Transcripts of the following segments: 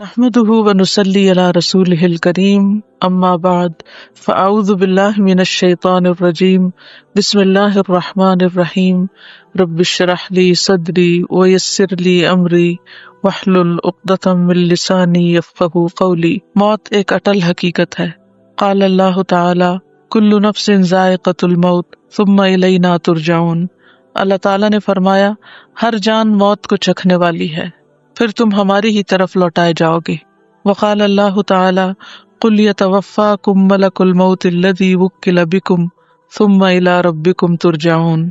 نحمده ونصلي على رسوله الكريم اما بعد فاعوذ بالله من الشيطان الرجيم بسم الله الرحمن الرحيم رب اشرح لي صدري ويسر لي امري واحلل عقدة من لساني يفقهوا قولي۔ موت ایک اٹل حقیقت ہے۔ قال اللہ تعالی کل نفس ذائقۃ الموت ثم الینا ترجعون۔ اللہ تعالی نے فرمایا ہر جان موت کو چکھنے والی ہے، پھر تم ہماری ہی طرف لوٹائے جاؤ گے۔ وقال اللہ تعالی قل یتوفاکم ملک الموت الذی وکل بکم ثم الی ربکم ترجعون۔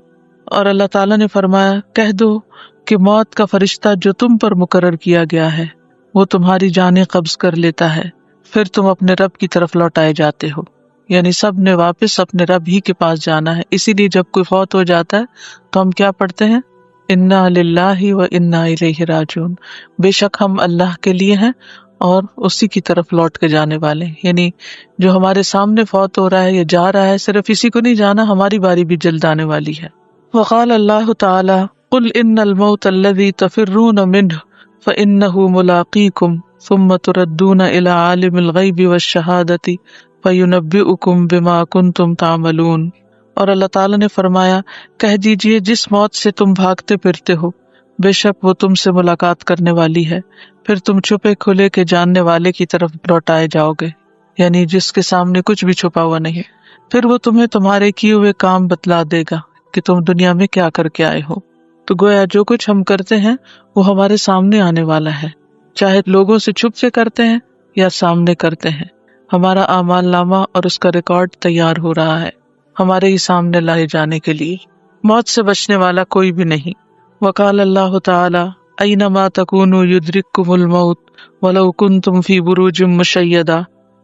اور اللہ تعالی نے فرمایا کہہ دو کہ موت کا فرشتہ جو تم پر مقرر کیا گیا ہے وہ تمہاری جانیں قبض کر لیتا ہے، پھر تم اپنے رب کی طرف لوٹائے جاتے ہو۔ یعنی سب نے واپس اپنے رب ہی کے پاس جانا ہے۔ اسی لیے جب کوئی فوت ہو جاتا ہے تو ہم کیا پڑھتے ہیں؟ انا للہ و انا الیہ راجعون۔ بے شک ہم اللہ کے لیے ہیں اور اسی کی طرف لوٹ کے جانے والے ہیں۔ یعنی جو ہمارے سامنے فوت ہو رہا ہے یا جا رہا ہے، صرف اسی کو نہیں جانا، ہماری باری بھی جلد آنے والی ہے۔ وقال اللہ تعالی قل ان الموت الذی تفرون منہ فانہ ملاقیکم ثم تردون الی عالم الغیب والشہادۃ فینبئکم بما کنتم تعملون۔ اور اللہ تعالیٰ نے فرمایا کہہ دیجئے جس موت سے تم بھاگتے پھرتے ہو بے شک وہ تم سے ملاقات کرنے والی ہے، پھر تم چھپے کھلے کے جاننے والے کی طرف لوٹائے جاؤ گے، یعنی جس کے سامنے کچھ بھی چھپا ہوا نہیں۔ پھر وہ تمہیں تمہارے کیے ہوئے کام بتلا دے گا کہ تم دنیا میں کیا کر کے آئے ہو۔ تو گویا جو کچھ ہم کرتے ہیں وہ ہمارے سامنے آنے والا ہے، چاہے لوگوں سے چھپ سے کرتے ہیں یا سامنے کرتے ہیں۔ ہمارا اعمال نامہ اور اس کا ریکارڈ تیار ہو رہا ہے ہمارے ہی سامنے لائے جانے کے لیے۔ موت سے بچنے والا کوئی بھی نہیں۔ وقال اللہ تعالی اینما تکونوا یدرککم الموت ولو کنتم فی بروج مشیدہ۔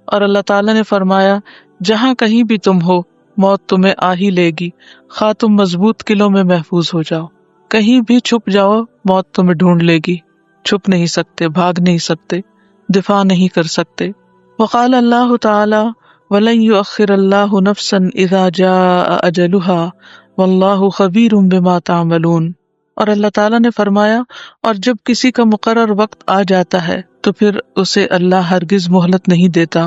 اور اللہ تعالی نے فرمایا جہاں کہیں بھی تم ہو موت تمہیں آ ہی لے گی، خواہ تم مضبوط قلعوں میں محفوظ ہو جاؤ، کہیں بھی چھپ جاؤ موت تمہیں ڈھونڈ لے گی۔ چھپ نہیں سکتے، بھاگ نہیں سکتے، دفاع نہیں کر سکتے۔ وقال اللہ تعالی وَلَن يُؤَخِّرَ اللَّهُ نَفْسًا إِذَا جَاءَ أَجَلُهَا وَاللَّهُ خَبِيرٌ بِمَا تَعْمَلُونَ۔ اور اللہ تعالیٰ نے فرمایا اور جب کسی کا مقرر وقت آ جاتا ہے تو پھر اسے اللہ ہرگز مہلت نہیں دیتا،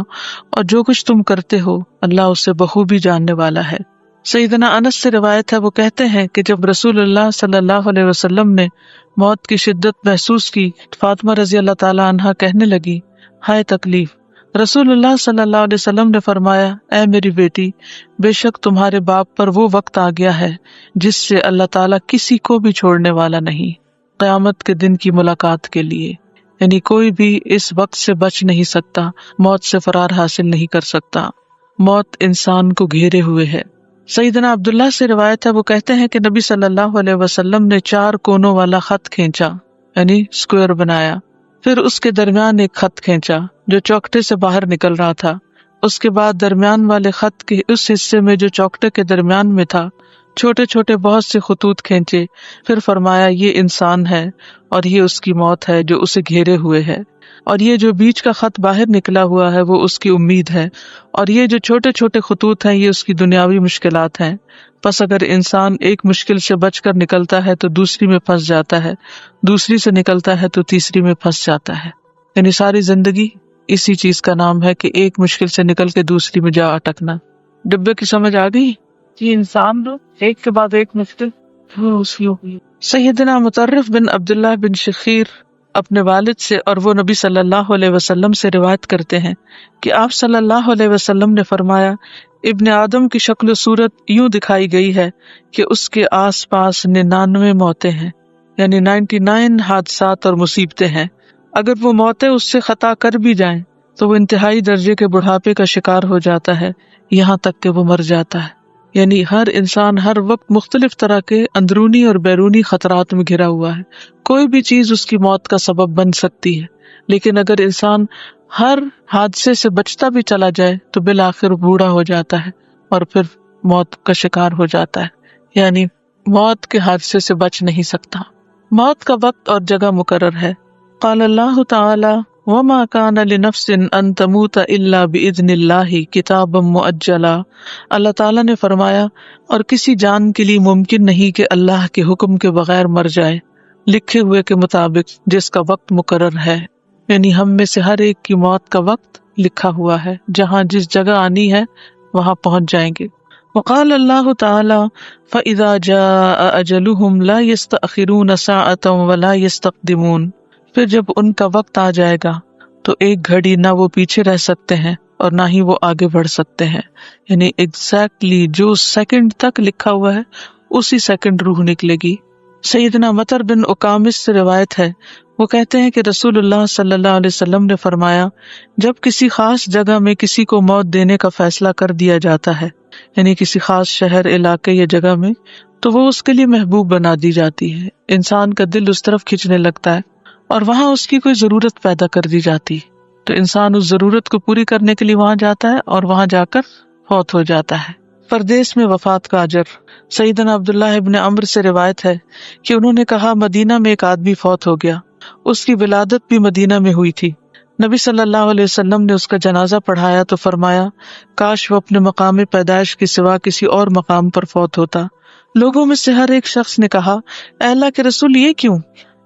اور جو کچھ تم کرتے ہو اللہ اسے بخوبی جاننے والا ہے۔ سیدنا انس سے روایت ہے، وہ کہتے ہیں کہ جب رسول اللہ صلی اللہ علیہ وسلم نے موت کی شدت محسوس کی، فاطمہ رضی اللہ تعالی عنہا کہنے لگی ہائے تکلیف۔ رسول اللہ صلی اللہ علیہ وسلم نے فرمایا اے میری بیٹی، بے شک تمہارے باپ پر وہ وقت آ گیا ہے جس سے اللہ تعالیٰ کسی کو بھی چھوڑنے والا نہیں، قیامت کے دن کی ملاقات کے لیے۔ یعنی کوئی بھی اس وقت سے بچ نہیں سکتا، موت سے فرار حاصل نہیں کر سکتا۔ موت انسان کو گھیرے ہوئے ہے۔ سیدنا عبداللہ سے روایت ہے، وہ کہتے ہیں کہ نبی صلی اللہ علیہ وسلم نے 4 کونوں والا خط کھینچا، یعنی اسکوئر بنایا، پھر اس کے درمیان ایک خط کھینچا جو چوکٹے سے باہر نکل رہا تھا، اس کے بعد درمیان والے خط کے اس حصے میں جو چوکٹے کے درمیان میں تھا چھوٹے چھوٹے بہت سے خطوط کھینچے، پھر فرمایا یہ انسان ہے اور یہ اس کی موت ہے جو اسے گھیرے ہوئے ہے، اور یہ جو بیچ کا خط باہر نکلا ہوا ہے وہ اس کی امید ہے، اور یہ جو چھوٹے چھوٹے خطوط ہیں یہ اس کی دنیاوی مشکلات ہیں۔ پس اگر انسان ایک مشکل سے بچ کر نکلتا ہے تو دوسری میں پھنس جاتا ہے، دوسری سے نکلتا ہے تو تیسری میں پھنس جاتا ہے۔ یعنی ساری زندگی اسی چیز کا نام ہے کہ ایک مشکل سے نکل کے دوسری میں جا اٹکنا۔ ڈبے کی سمجھ آ گئی؟ جی، انسان دو ایک کے بعد ایک مشکل سیدنا مطرف بن عبداللہ بن شخیر اپنے والد سے اور وہ نبی صلی اللہ علیہ وسلم سے روایت کرتے ہیں کہ آپ صلی اللہ علیہ وسلم نے فرمایا ابن آدم کی شکل و صورت یوں دکھائی گئی ہے کہ اس کے آس پاس 99 موتیں ہیں، یعنی 99 حادثات اور مصیبتیں ہیں۔ اگر وہ موتیں اس سے خطا کر بھی جائیں تو وہ انتہائی درجے کے بڑھاپے کا شکار ہو جاتا ہے، یہاں تک کہ وہ مر جاتا ہے۔ یعنی ہر انسان ہر وقت مختلف طرح کے اندرونی اور بیرونی خطرات میں گھرا ہوا ہے، کوئی بھی چیز اس کی موت کا سبب بن سکتی ہے، لیکن اگر انسان ہر حادثے سے بچتا بھی چلا جائے تو بالآخر بوڑھا ہو جاتا ہے اور پھر موت کا شکار ہو جاتا ہے، یعنی موت کے حادثے سے بچ نہیں سکتا۔ موت کا وقت اور جگہ مقرر ہے۔ قال اللہ تعالی وما كان لنفس ان تموت الا باذن اللہ کتابا مؤجلا۔ اللہ تعالیٰ نے فرمایا اور کسی جان کے لیے ممکن نہیں کہ اللہ کے حکم کے بغیر مر جائے، لکھے ہوئے کے مطابق جس کا وقت مقرر ہے۔ یعنی ہم میں سے ہر ایک کی موت کا وقت لکھا ہوا ہے، جہاں جس جگہ آنی ہے وہاں پہنچ جائیں گے۔ وقال اللہ تعالی فَإِذَا جَاءَ أَجَلُهُمْ لَا يَسْتَأْخِرُونَ سَاعَةً وَلَا يَسْتَقْدِمُونَ، پھر جب ان کا وقت آ جائے گا تو ایک گھڑی نہ وہ پیچھے رہ سکتے ہیں اور نہ ہی وہ آگے بڑھ سکتے ہیں، یعنی ایگزیکٹلی جو سیکنڈ تک لکھا ہوا ہے اسی سیکنڈ روح نکلے گی۔ سیدنا مطر بن اقامس سے روایت ہے، وہ کہتے ہیں کہ رسول اللہ صلی اللہ علیہ وسلم نے فرمایا، جب کسی خاص جگہ میں کسی کو موت دینے کا فیصلہ کر دیا جاتا ہے، یعنی کسی خاص شہر، علاقے یا جگہ میں، تو وہ اس کے لیے محبوب بنا دی جاتی ہے، انسان کا دل اس طرف کھنچنے لگتا ہے اور وہاں اس کی کوئی ضرورت پیدا کر دی جاتی ہے، تو انسان اس ضرورت کو پوری کرنے کے لیے وہاں جاتا ہے اور وہاں جا کر فوت ہو جاتا ہے۔ پردیس میں وفات کا اجر۔ سیدنا عبداللہ ابن عمرو سے روایت ہے کہ انہوں نے کہا، مدینہ میں ایک آدمی فوت ہو گیا، اس کی ولادت بھی مدینہ میں ہوئی تھی، نبی صلی اللہ علیہ وسلم نے اس کا جنازہ پڑھایا تو فرمایا، کاش وہ اپنے مقام پیدائش کے سوا کسی اور مقام پر فوت ہوتا۔ لوگوں میں سے ہر ایک شخص نے کہا، اے اللہ کے رسول، یہ کیوں؟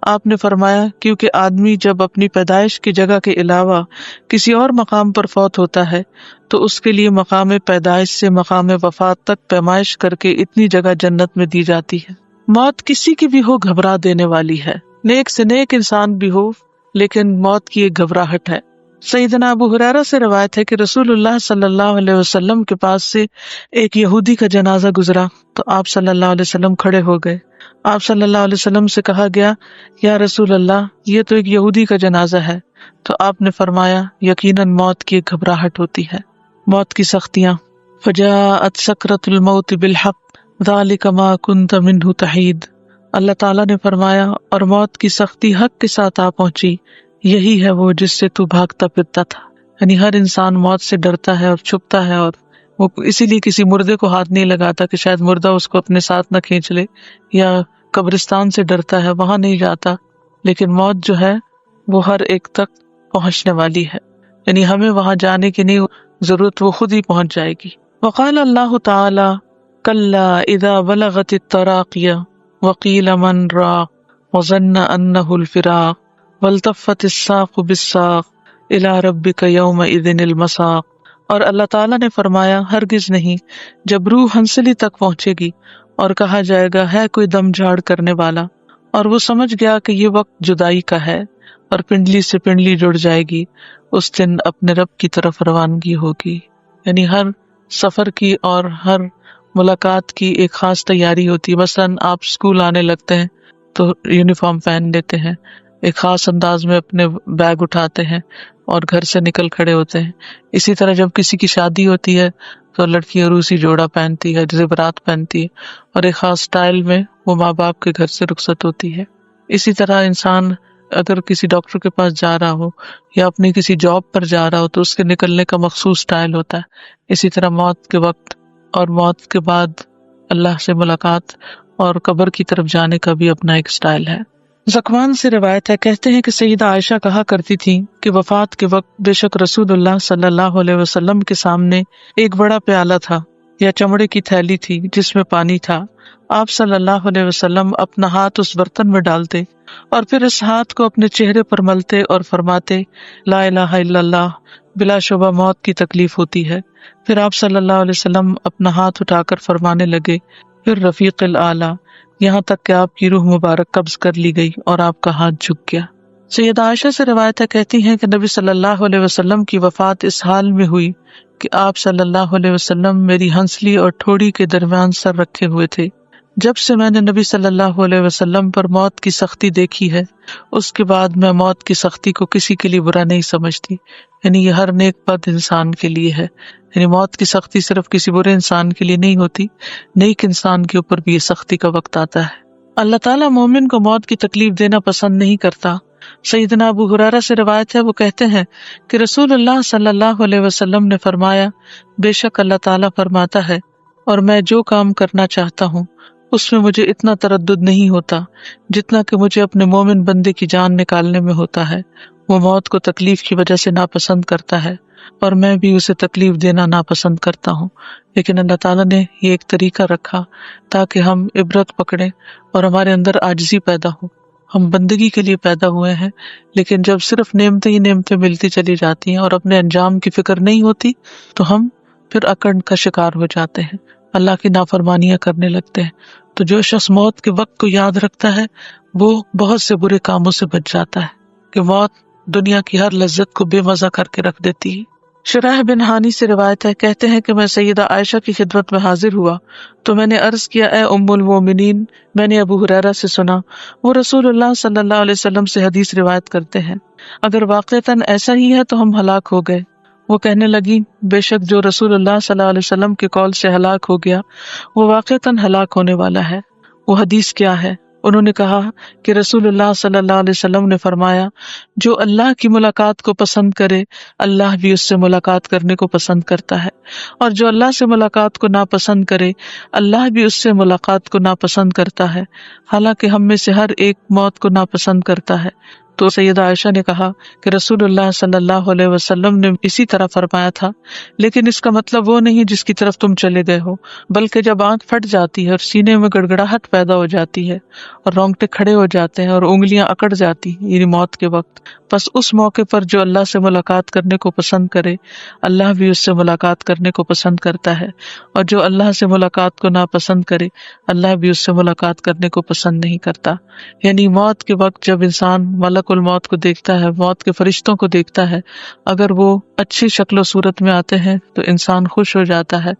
آپ نے فرمایا، کیونکہ آدمی جب اپنی پیدائش کی جگہ کے علاوہ کسی اور مقام پر فوت ہوتا ہے تو اس کے لیے مقام پیدائش سے مقام وفات تک پیمائش کر کے اتنی جگہ جنت میں دی جاتی ہے۔ موت کسی کی بھی ہو گھبرا دینے والی ہے، نیک سے نیک انسان بھی ہو، لیکن موت کی ایک گھبراہٹ ہے۔ سیدنا ابو ہریرہ سے روایت ہے کہ رسول اللہ صلی اللہ علیہ وسلم کے پاس سے ایک یہودی کا جنازہ گزرا تو آپ صلی اللہ علیہ وسلم کھڑے ہو گئے۔ آپ صلی اللہ علیہ وسلم سے کہا گیا، یا رسول اللہ، یہ تو ایک یہودی کا جنازہ ہے، تو آپ نے فرمایا، یقیناً موت کی ایک گھبراہٹ ہوتی ہے۔ موت کی سختیاں۔ فجاءت سکرۃ الموت بالحق ذلک ما کنت منہ تحید، اللہ تعالیٰ نے فرمایا، اور موت کی سختی حق کے ساتھ آ پہنچی، یہی ہے وہ جس سے تو بھاگتا پھرتا تھا۔ یعنی ہر انسان موت سے ڈرتا ہے اور چھپتا ہے، اور وہ اسی لیے کسی مردے کو ہاتھ نہیں لگاتا کہ شاید مردہ اس کو اپنے ساتھ نہ کھینچ لے، یا قبرستان سے ڈرتا ہے، وہاں نہیں جاتا۔ لیکن موت جو ہے وہ ہر ایک تک پہنچنے والی ہے، یعنی ہمیں وہاں جانے کی نہیں ضرورت، وہ خود ہی پہنچ جائے گی۔ وقال اللہ تعالی کلا اذا بلغت التراقی وقیل من راق وظن انہ الفراق والتفت الساق بالساق الی ربک یومئذ المساق، اور اللہ تعالیٰ نے فرمایا، ہرگز نہیں، جب روح ہنسلی تک پہنچے گی اور کہا جائے گا، ہے کوئی دم جھاڑ کرنے والا، اور وہ سمجھ گیا کہ یہ وقت جدائی کا ہے، اور پنڈلی سے پنڈلی جڑ جائے گی، اس دن اپنے رب کی طرف روانگی ہوگی۔ یعنی ہر سفر کی اور ہر ملاقات کی ایک خاص تیاری ہوتی ہے۔ مثلاً آپ اسکول آنے لگتے ہیں تو یونیفارم پہن لیتے ہیں، ایک خاص انداز میں اپنے بیگ اٹھاتے ہیں اور گھر سے نکل کھڑے ہوتے ہیں۔ اسی طرح جب کسی کی شادی ہوتی ہے تو لڑکی عروسی جوڑا پہنتی ہے، زیورات پہنتی ہے، اور ایک خاص سٹائل میں وہ ماں باپ کے گھر سے رخصت ہوتی ہے۔ اسی طرح انسان اگر کسی ڈاکٹر کے پاس جا رہا ہو یا اپنی کسی جاب پر جا رہا ہو تو اس کے نکلنے کا مخصوص سٹائل ہوتا ہے۔ اسی طرح موت کے وقت اور موت کے بعد اللہ سے ملاقات اور قبر کی طرف جانے کا بھی اپنا ایک سٹائل ہے۔ زکوان سے روایت ہے، کہتے ہیں کہ سیدہ عائشہ کہا کرتی تھی کہ وفات کے وقت بے شک رسول اللہ صلی اللہ علیہ وسلم کے سامنے ایک بڑا پیالہ تھا یا چمڑے کی تھیلی تھی جس میں پانی تھا۔ آپ صلی اللہ علیہ وسلم اپنا ہاتھ اس برتن میں ڈالتے اور پھر اس ہاتھ کو اپنے چہرے پر ملتے اور فرماتے، لا الہ الا اللہ، بلا شبہ موت کی تکلیف ہوتی ہے۔ پھر آپ صلی اللہ علیہ وسلم اپنا ہاتھ اٹھا کر فرمانے لگے، پھر رفیق الاعلیٰ، یہاں تک کہ آپ کی روح مبارک قبض کر لی گئی اور آپ کا ہاتھ جھک گیا۔ سیدہ عائشہ سے روایت ہے، کہتی ہیں کہ نبی صلی اللہ علیہ وسلم کی وفات اس حال میں ہوئی کہ آپ صلی اللہ علیہ وسلم میری ہنسلی اور ٹھوڑی کے درمیان سر رکھے ہوئے تھے۔ جب سے میں نے نبی صلی اللہ علیہ وسلم پر موت کی سختی دیکھی ہے، اس کے بعد میں موت کی سختی کو کسی کے لیے برا نہیں سمجھتی، یعنی یہ ہر نیک بد انسان کے لیے ہے۔ یعنی موت کی سختی صرف کسی برے انسان کے لیے نہیں ہوتی، نیک انسان کے اوپر بھی یہ سختی کا وقت آتا ہے۔ اللہ تعالیٰ مومن کو موت کی تکلیف دینا پسند نہیں کرتا۔ سیدنا ابو ہریرہ سے روایت ہے، وہ کہتے ہیں کہ رسول اللہ صلی اللہ علیہ وسلم نے فرمایا، بے شک اللہ تعالیٰ فرماتا ہے، اور میں جو کام کرنا چاہتا ہوں اس میں مجھے اتنا تردد نہیں ہوتا جتنا کہ مجھے اپنے مومن بندے کی جان نکالنے میں ہوتا ہے۔ وہ موت کو تکلیف کی وجہ سے ناپسند کرتا ہے اور میں بھی اسے تکلیف دینا ناپسند کرتا ہوں، لیکن اللہ تعالیٰ نے یہ ایک طریقہ رکھا تاکہ ہم عبرت پکڑیں اور ہمارے اندر عاجزی پیدا ہو، ہم بندگی کے لیے پیدا ہوئے ہیں، لیکن جب صرف نعمتیں ہی نعمتیں ملتی چلی جاتی ہیں اور اپنے انجام کی فکر نہیں ہوتی تو ہم پھر اکڑ کا شکار ہو جاتے ہیں، اللہ کی نافرمانیاں کرنے لگتے ہیں۔ تو جو شخص موت کے وقت کو یاد رکھتا ہے وہ بہت سے برے کاموں سے بچ جاتا ہے، کہ موت دنیا کی ہر لذت کو بے مزہ کر کے رکھ دیتی ہے۔ شرح بن ہانی سے روایت ہے، کہتے ہیں کہ میں سیدہ عائشہ کی خدمت میں حاضر ہوا تو میں نے عرض کیا، اے ام المومنین، میں نے ابو ہریرہ سے سنا، وہ رسول اللہ صلی اللہ علیہ وسلم سے حدیث روایت کرتے ہیں، اگر واقعتاً ایسا ہی ہے تو ہم ہلاک ہو گئے۔ وہ کہنے لگی، بے شک جو رسول اللہ صلی اللہ علیہ وسلم کے قول سے ہلاک ہو گیا وہ واقعتاً ہلاک ہونے والا ہے۔ وہ حدیث کیا ہے؟ انہوں نے کہا کہ رسول اللہ صلی اللہ علیہ وسلم نے فرمایا، جو اللہ کی ملاقات کو پسند کرے اللہ بھی اس سے ملاقات کرنے کو پسند کرتا ہے، اور جو اللہ سے ملاقات کو ناپسند کرے اللہ بھی اس سے ملاقات کو ناپسند کرتا ہے، حالانکہ ہم میں سے ہر ایک موت کو ناپسند کرتا ہے۔ تو سیدہ عائشہ نے کہا کہ رسول اللہ صلی اللہ علیہ وسلم نے اسی طرح فرمایا تھا، لیکن اس کا مطلب وہ نہیں جس کی طرف تم چلے گئے ہو، بلکہ جب آنکھ پھٹ جاتی ہے اور سینے میں گڑگڑاہٹ پیدا ہو جاتی ہے اور رونگٹے کھڑے ہو جاتے ہیں اور انگلیاں اکڑ جاتی ہیں، یعنی موت کے وقت، بس اس موقع پر جو اللہ سے ملاقات کرنے کو پسند کرے اللہ بھی اس سے ملاقات کرنے کو پسند کرتا ہے، اور جو اللہ سے ملاقات کو ناپسند کرے اللہ بھی اس سے ملاقات کرنے کو پسند نہیں کرتا۔ یعنی موت کے وقت جب انسان ملک الموت کو دیکھتا ہے، موت کے فرشتوں کو دیکھتا ہے، اگر وہ اچھی شکل و صورت میں آتے ہیں تو انسان خوش ہو جاتا ہے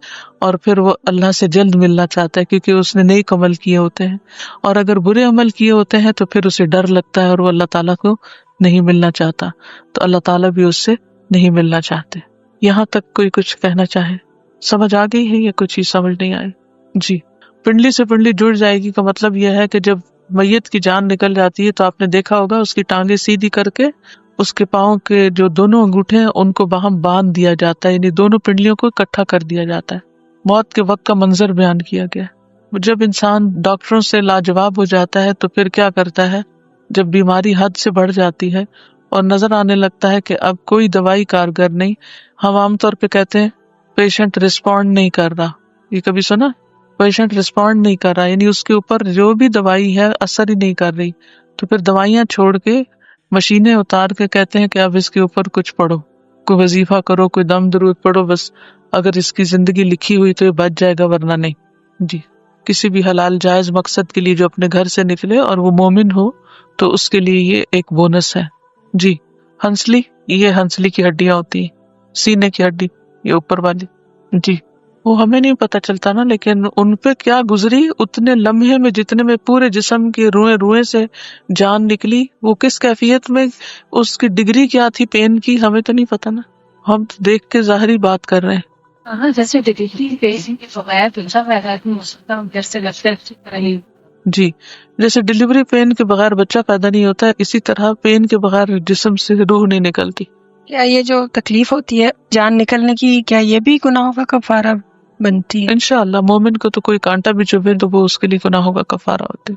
اور پھر وہ اللہ سے جلد ملنا چاہتا ہے، کیونکہ اس نے نیک عمل کیے ہوتے ہیں، اور اگر برے عمل کیے ہوتے ہیں تو پھر اسے ڈر لگتا ہے اور وہ اللہ تعالیٰ کو نہیں ملنا چاہتا، تو اللہ تعالیٰ بھی اس سے نہیں ملنا چاہتے۔ یہاں تک کوئی کچھ کہنا چاہے؟ سمجھ آ گئی ہے یا کچھ چیز سمجھ نہیں آئی؟ جی، پنڈلی سے پنڈلی جڑ جائے گی کا مطلب یہ ہے کہ جب میت کی جان نکل جاتی ہے تو آپ نے دیکھا ہوگا اس کی ٹانگیں سیدھی کر کے اس کے پاؤں کے جو دونوں انگوٹھے ہیں ان کو باہم باندھ دیا جاتا ہے، یعنی دونوں پنڈلیوں کو اکٹھا کر دیا جاتا ہے۔ موت کے وقت کا منظر بیان کیا گیا۔ جب انسان ڈاکٹروں سے لاجواب ہو جاتا ہے تو پھر کیا کرتا ہے؟ جب بیماری حد سے بڑھ جاتی ہے اور نظر آنے لگتا ہے کہ اب کوئی دوائی کارگر نہیں، ہم عام طور پہ کہتے ہیں پیشنٹ رسپونڈ نہیں کر رہا، یہ کبھی سنا؟ پیشنٹ رسپونڈ نہیں کر رہا، یعنی اس کے اوپر جو بھی دوائی ہے اثر ہی نہیں کر رہی، تو پھر دوائیاں چھوڑ کے مشینیں اتار کے کہتے ہیں کہ اب اس کے اوپر کچھ پڑھو، کوئی وظیفہ کرو، کوئی دم درود پڑھو، بس اگر اس کی زندگی لکھی ہوئی تو یہ بچ جائے گا ورنہ نہیں۔ جی، کسی بھی حلال جائز مقصد کے لیے جو اپنے گھر سے نکلے اور وہ مومن ہو تو اس کے لیے یہ ایک بونس ہے۔ جی، ہنسلی، یہ ہنسلی کی ہڈیاں ہوتی ہیں، سینے کی ہڈی یہ اوپر والی، جی وہ ہمیں نہیں پتہ چلتا نا، لیکن ان پہ کیا گزری اتنے لمحے میں، جتنے میں پورے جسم کے روئیں روئیں سے جان نکلی، وہ کس کیفیت میں، اس کی ڈگری کیا تھی پین کی، ہمیں تو نہیں پتہ نا، ہم تو دیکھ کے ظاہری بات کر رہے ہیں۔ جیسے ڈگری پین کے بغیر بچہ پیدا نہیں، جی، جیسے ڈلیوری پین کے بغیر بچہ پیدا نہیں ہوتا ہے، اسی طرح پین کے بغیر جسم سے روح نہیں نکلتی۔ کیا یہ جو تکلیف ہوتی ہے جان نکلنے کی، کیا یہ بھی گناہوں کا کفارہ بنتی ہے؟ انشاءاللہ مومن کو تو کوئی کانٹا بھی چبھے تو وہ اس کے لیے گناہوں کا کفارہ ہوتے،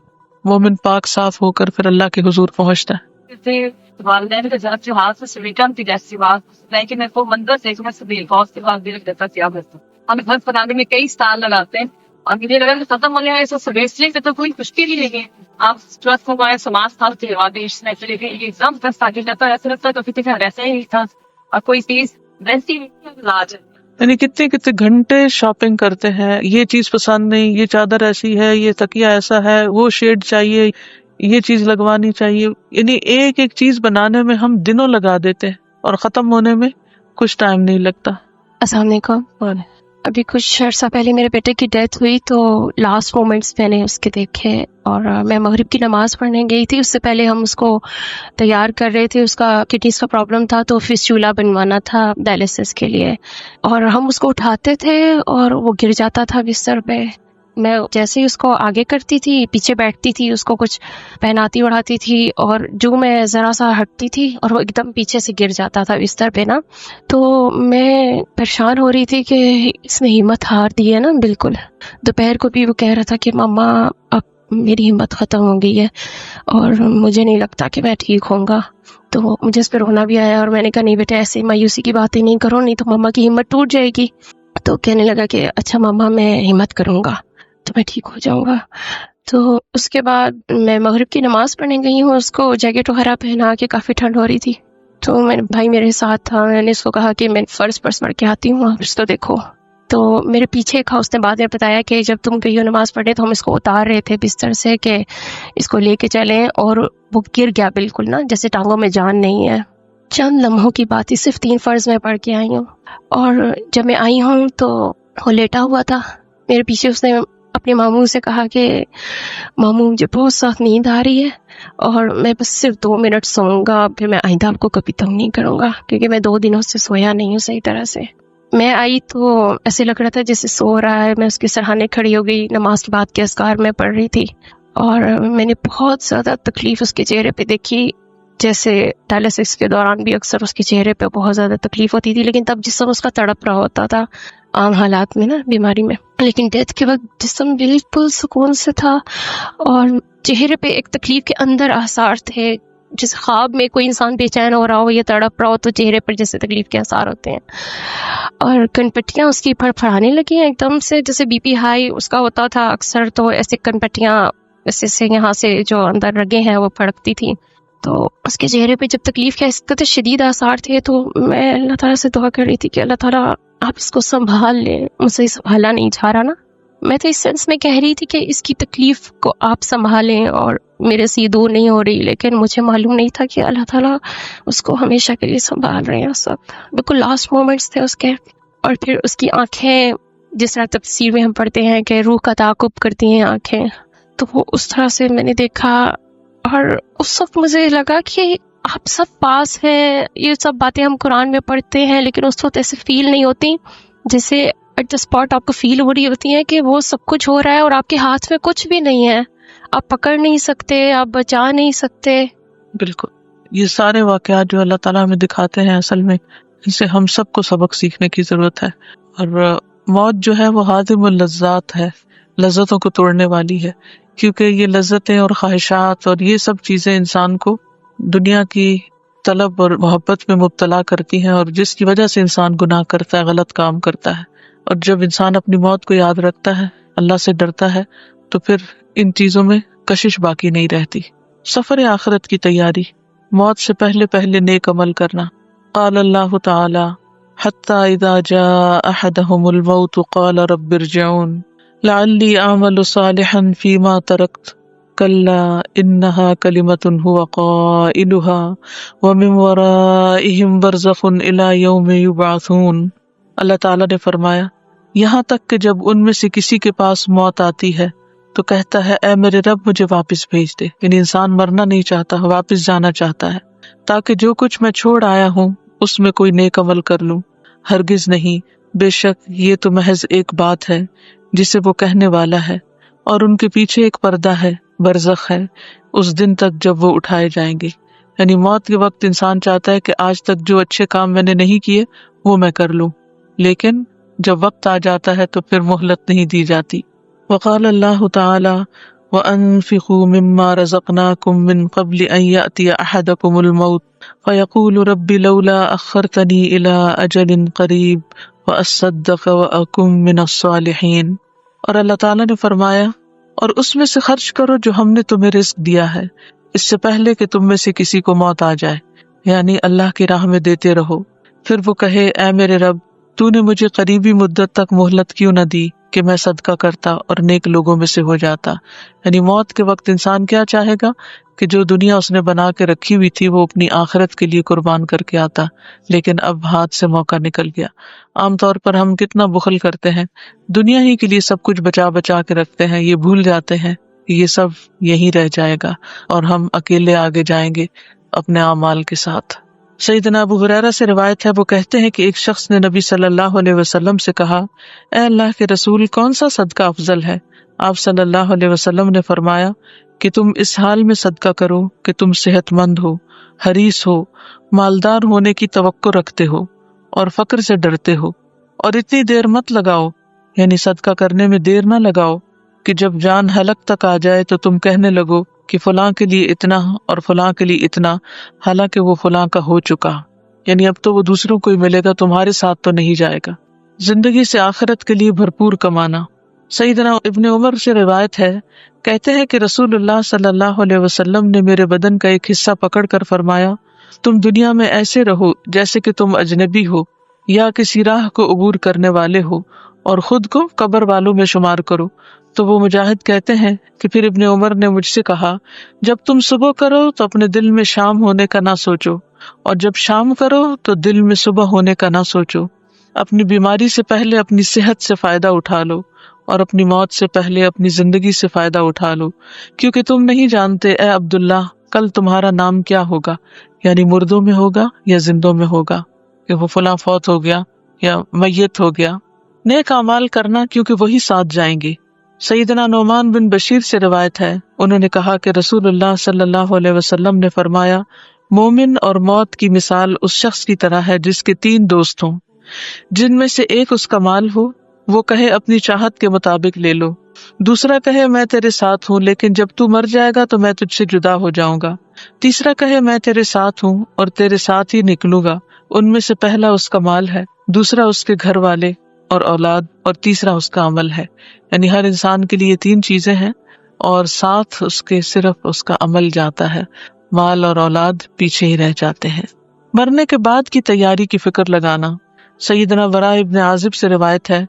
مومن پاک صاف ہو کر پھر اللہ کے حضور پہنچتا ہے۔ والدین کا جب جو ہاتھ سے سویٹن تھی جیسی بات نہیں کہ میرے کو منظر دیکھ میں سے بہت سے بعد بھی رکھ دیتا کیا کرتا ہم گھر بنانے میں کئی سال لگاتے ہیں اور مجھے لگا کہ ختم ہونے والے سویسٹری سے تو کوئی مشکل ہی نہیں ہے، آپ ٹرسٹ کو بائیں سماج تھا دیش میں چلے گئے، یہ ایک دم دس آگے جاتا ہے، ایسا لگتا ہے تو کسی کا ایسا ہی نہیں تھا اور کوئی چیز ویسی علاج ہے، یعنی کتنے کتنے گھنٹے شاپنگ کرتے ہیں، یہ چیز پسند نہیں، یہ چادر ایسی ہے، یہ تکیہ ایسا ہے، وہ شیڈ چاہیے، یہ چیز لگوانی چاہیے، یعنی ایک ایک چیز بنانے میں ہم دنوں لگا دیتے ہیں اور ختم ہونے میں کچھ ٹائم نہیں لگتا۔ السلام علیکم۔ ابھی کچھ عرصہ پہلے میرے بیٹے کی ڈیتھ ہوئی تو لاسٹ مومنٹس میں نے اس کے دیکھے، اور میں مغرب کی نماز پڑھنے گئی تھی، اس سے پہلے ہم اس کو تیار کر رہے تھے، اس کا کڈنیز کا پرابلم تھا تو فسچولا بنوانا تھا ڈائلسس کے لیے، اور ہم اس کو اٹھاتے تھے اور وہ گر جاتا تھا بستر پہ، میں جیسے ہی اس کو آگے کرتی تھی پیچھے بیٹھتی تھی، اس کو کچھ پہناتی اڑاتی تھی، اور جو میں ذرا سا ہٹتی تھی اور وہ ایک دم پیچھے سے گر جاتا تھا بستر پہ نا، تو میں پریشان ہو رہی تھی کہ اس نے ہمت ہار دی ہے نا بالکل۔ دوپہر کو بھی وہ کہہ رہا تھا کہ ماما اب میری ہمت ختم ہو گئی ہے اور مجھے نہیں لگتا کہ میں ٹھیک ہوں گا، تو مجھے اس پہ رونا بھی آیا، اور میں نے کہا نہیں بیٹا ایسے مایوسی کی باتیں نہیں کرو، نہیں تو ماما کی ہمت ٹوٹ جائے گی۔ تو کہنے لگا کہ اچھا ماما میں ہمت کروں گا تو میں ٹھیک ہو جاؤں گا۔ تو اس کے بعد میں مغرب کی نماز پڑھنے گئی ہوں، اس کو جیکٹ وغیرہ پہنا کے، کافی ٹھنڈ ہو رہی تھی، تو میرے بھائی میرے ساتھ تھا، میں نے اس کو کہا کہ میں فرض پڑھ کے آتی ہوں، آپ اس کو دیکھو. تو میرے پیچھے تھا، اس نے بعد میں بتایا کہ جب تم گئی ہو نماز پڑھنے تو ہم اس کو اتار رہے تھے بستر سے کہ اس کو لے کے چلیں، اور وہ گر گیا بالکل نا، جیسے ٹانگوں میں جان نہیں ہے. چند لمحوں کی بات تھی، صرف 3 فرض میں پڑھ کے آئی ہوں، اور جب میں آئی ہوں تو وہ لیٹا ہوا تھا میرے پیچھے. اس نے اپنے ماموں سے کہا کہ ماموں مجھے بہت سخت نیند آ رہی ہے اور میں بس صرف 2 منٹ سوؤں گا، پھر میں آئندہ آپ کو کبھی تنگ نہیں کروں گا، کیونکہ میں 2 دنوں سے سویا نہیں ہوں صحیح طرح سے. میں آئی تو ایسے لگ رہا تھا جیسے سو رہا ہے. میں اس کے سرہانے کھڑی ہو گئی، نماز کے بعد کے اذکار میں پڑھ رہی تھی، اور میں نے بہت زیادہ تکلیف اس کے چہرے پہ دیکھی. جیسے ڈائلسس کے دوران بھی اکثر اس کے چہرے پہ بہت زیادہ تکلیف ہوتی تھی، لیکن تب جسم اس کا تڑپ رہا ہوتا تھا عام حالات میں نا، بیماری میں. لیکن ڈیتھ کے وقت جسم بالکل سکون سے تھا، اور چہرے پہ ایک تکلیف کے اندر آثار تھے، جیسے خواب میں کوئی انسان بے چین ہو رہا ہو یا تڑپ رہا ہو تو چہرے پر جیسے تکلیف کے آثار ہوتے ہیں. اور کنپٹیاں اس کی پھڑپھڑانے لگی ہیں ایک دم سے، جیسے بی پی ہائی اس کا ہوتا تھا اکثر، تو ایسے کنپٹیاں ایسے سے یہاں سے جو اندر رگیں ہیں وہ پھڑکتی تھیں. تو اس کے چہرے پہ جب تکلیف کے اس قدر شدید آثار تھے، تو میں اللہ تعالیٰ سے دعا کر رہی تھی کہ اللہ تعالیٰ آپ اس کو سنبھال لیں، مجھ سے سنبھالا نہیں جا رہا نا. میں تو اس سینس میں کہہ رہی تھی کہ اس کی تکلیف کو آپ سنبھالیں اور میرے سے یہ دور نہیں ہو رہی، لیکن مجھے معلوم نہیں تھا کہ اللہ تعالیٰ اس کو ہمیشہ کے لیے سنبھال رہے ہیں. اس وقت بالکل لاسٹ مومنٹس تھے اس کے. اور پھر اس کی آنکھیں، جس طرح تفسیر میں ہم پڑھتے ہیں کہ روح کا تعاقب کرتی ہیں آنکھیں، تو وہ اس طرح سے میں نے دیکھا. اور اس وقت مجھے لگا کہ آپ سب پاس ہیں، یہ سب باتیں ہم قرآن میں پڑھتے ہیں، لیکن اس وقت ایسے فیل نہیں ہوتی جیسے ایٹ دا اسپاٹ آپ کو فیل ہو رہی ہوتی ہے کہ وہ سب کچھ ہو رہا ہے اور آپ کے ہاتھ میں کچھ بھی نہیں ہے، آپ پکڑ نہیں سکتے، آپ بچا نہیں سکتے. بالکل. یہ سارے واقعات جو اللہ تعالیٰ ہمیں دکھاتے ہیں، اصل میں ان سے ہم سب کو سبق سیکھنے کی ضرورت ہے. اور موت جو ہے وہ ہادم اللذات ہے، لذتوں کو توڑنے والی ہے، کیونکہ یہ لذتیں اور خواہشات اور یہ سب چیزیں انسان کو دنیا کی طلب اور محبت میں مبتلا کرتی ہیں، اور جس کی وجہ سے انسان گناہ کرتا ہے، غلط کام کرتا ہے. اور جب انسان اپنی موت کو یاد رکھتا ہے، اللہ سے ڈرتا ہے، تو پھر ان چیزوں میں کشش باقی نہیں رہتی. سفر آخرت کی تیاری، موت سے پہلے پہلے نیک عمل کرنا. قال اللہ تعالی حتی اذا جاء احدهم الموت قال رب ارجعون لعلی اعمل صالحا فیما ترکت کلا انہا کلمۃ هو قائلها ومن ورائہم برزخ الی یوم یبعثون. اللہ تعالیٰ نے فرمایا، یہاں تک کہ جب ان میں سے کسی کے پاس موت آتی ہے تو کہتا ہے، اے میرے رب مجھے واپس بھیج دے. یعنی انسان مرنا نہیں چاہتا، واپس جانا چاہتا ہے، تاکہ جو کچھ میں چھوڑ آیا ہوں اس میں کوئی نیک عمل کر لوں. ہرگز نہیں، بے شک یہ تو محض ایک بات ہے جسے وہ کہنے والا ہے، اور ان کے پیچھے ایک پردہ ہے، برزخ ہے، اس دن تک جب وہ اٹھائے جائیں گے. یعنی موت کے وقت انسان چاہتا ہے کہ آج تک جو اچھے کام میں نے نہیں کیے وہ میں کر لوں، لیکن جب وقت آ جاتا ہے تو پھر مہلت نہیں دی جاتی. وقال اللہ تعالی وَأَنفِقُوا مِمَّا رَزَقْنَاكُم مِّن قَبْلِ أَن يَأْتِيَ أَحَدَكُمُ الْمَوْتُ فَيَقُولُ رَبِّ لَوْلَا أَخَّرْتَنِي إِلَىٰ أَجَلٍ قَرِيبٍ وَأَصَّدَّقَ وَأَكُن مِّنَ الصَّالِحِينَ. اور اللہ تعالیٰ نے فرمایا، اور اس میں سے خرچ کرو جو ہم نے تمہیں رزق دیا ہے، اس سے پہلے کہ تم میں سے کسی کو موت آ جائے. یعنی اللہ کی راہ میں دیتے رہو. پھر وہ کہے، اے میرے رب، تو نے مجھے قریبی مدت تک مہلت کیوں نہ دی کہ میں صدقہ کرتا اور نیک لوگوں میں سے ہو جاتا. یعنی موت کے وقت انسان کیا چاہے گا کہ جو دنیا اس نے بنا کے رکھی ہوئی تھی وہ اپنی آخرت کے لیے قربان کر کے آتا، لیکن اب ہاتھ سے موقع نکل گیا. عام طور پر ہم کتنا بخل کرتے ہیں، دنیا ہی کے لیے سب کچھ بچا بچا کے رکھتے ہیں، یہ بھول جاتے ہیں کہ یہ سب یہی رہ جائے گا اور ہم اکیلے آگے جائیں گے اپنے اعمال کے ساتھ. سیدنا ابو ہریرہ سے روایت ہے، وہ کہتے ہیں کہ ایک شخص نے نبی صلی اللہ علیہ وسلم سے کہا، اے اللہ کے رسول، کون سا صدقہ افضل ہے؟ آپ صلی اللہ علیہ وسلم نے فرمایا کہ تم اس حال میں صدقہ کرو کہ تم صحت مند ہو، حریص ہو، مالدار ہونے کی توقع رکھتے ہو اور فقر سے ڈرتے ہو، اور اتنی دیر مت لگاؤ، یعنی صدقہ کرنے میں دیر نہ لگاؤ کہ جب جان حلق تک آ جائے تو تم کہنے لگو کہ فلاں کے لیے اتنا اور فلاں کے لیے اتنا، حالانکہ وہ فلاں کا ہو چکا. یعنی اب تو وہ دوسروں کو ہی ملے گا، تمہارے ساتھ تو نہیں جائے گا. زندگی سے آخرت کے لیے بھرپور کمانا. سیدنا ابن عمر سے روایت ہے، کہتے ہیں کہ رسول اللہ صلی اللہ علیہ وسلم نے میرے بدن کا ایک حصہ پکڑ کر فرمایا، تم دنیا میں ایسے رہو جیسے کہ تم اجنبی ہو یا کسی راہ کو عبور کرنے والے ہو، اور خود کو قبر والوں میں شمار کرو۔ تو وہ مجاہد کہتے ہیں کہ پھر ابن عمر نے مجھ سے کہا، جب تم صبح کرو تو اپنے دل میں شام ہونے کا نہ سوچو، اور جب شام کرو تو دل میں صبح ہونے کا نہ سوچو۔ اپنی بیماری سے پہلے اپنی صحت سے فائدہ اٹھا لو، اور اپنی موت سے پہلے اپنی زندگی سے فائدہ اٹھا لو، کیونکہ تم نہیں جانتے اے عبداللہ کل تمہارا نام کیا ہوگا، یعنی مردوں میں ہوگا یا زندوں میں ہوگا، کہ وہ فلاں فوت ہو گیا یا میت ہو گیا۔ نیک اعمال کرنا کیونکہ وہی ساتھ جائیں گے۔ سیدنا نعمان بن بشیر سے روایت ہے، انہوں نے کہا کہ رسول اللہ صلی اللہ علیہ وسلم نے فرمایا، مومن اور موت کی مثال اس شخص کی طرح ہے جس کے 3 دوست ہوں، جن میں سے ایک اس کا مال ہو، وہ کہے اپنی چاہت کے مطابق لے لو، دوسرا کہے میں تیرے ساتھ ہوں لیکن جب تو مر جائے گا تو میں تجھ سے جدا ہو جاؤں گا، تیسرا کہے میں تیرے ساتھ ہوں اور تیرے ساتھ ہی نکلوں گا۔ ان میں سے پہلا اس کا مال ہے، دوسرا اس کے گھر والے اور اولاد، اور تیسرا اس کا عمل ہے۔ یعنی ہر انسان کے لیے 3 چیزیں ہیں، اور ساتھ اس کے صرف اس کا عمل جاتا ہے، مال اور اولاد پیچھے ہی رہ جاتے ہیں۔ مرنے کے بعد کی تیاری کی فکر لگانا۔ سیدنا براء ابن عازب سے روایت ہے،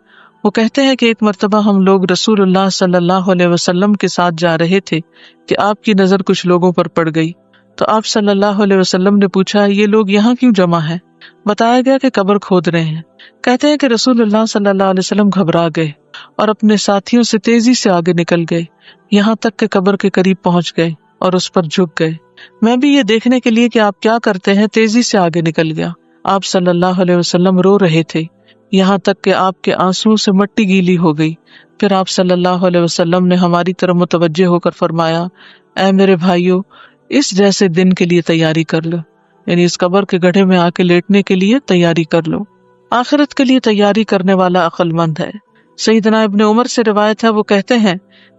وہ کہتے ہیں کہ ایک مرتبہ ہم لوگ رسول اللہ صلی اللہ علیہ وسلم کے ساتھ جا رہے تھے کہ آپ کی نظر کچھ لوگوں پر پڑ گئی، تو آپ صلی اللہ علیہ وسلم نے پوچھا، یہ لوگ یہاں کیوں جمع ہیں؟ بتایا گیا کہ قبر کھود رہے ہیں۔ کہتے ہیں کہ رسول اللہ صلی اللہ علیہ وسلم گھبرا گئے اور اپنے ساتھیوں سے تیزی سے آگے نکل گئے، یہاں تک کہ قبر کے قریب پہنچ گئے اور اس پر جھک گئے۔ میں بھی یہ دیکھنے کے لیے کہ آپ کیا کرتے ہیں تیزی سے آگے نکل گیا۔ آپ صلی اللہ علیہ وسلم رو رہے تھے، یہاں تک کہ آپ کے آنسو سے مٹی گیلی ہو گئی۔ پھر آپ صلی اللہ علیہ وسلم نے ہماری طرف متوجہ ہو کر فرمایا، اے میرے بھائیو، اس جیسے دن کے لیے تیاری کر لو، یعنی اس قبر کے گڑھے میں آ کے لیٹنے کے لیے تیاری کر لو۔ آخرت کے لیے تیاری کرنے والا عقل مند ہے۔ سیدنا ابن عمر سے روایت ہے، وہ کہتے ہیں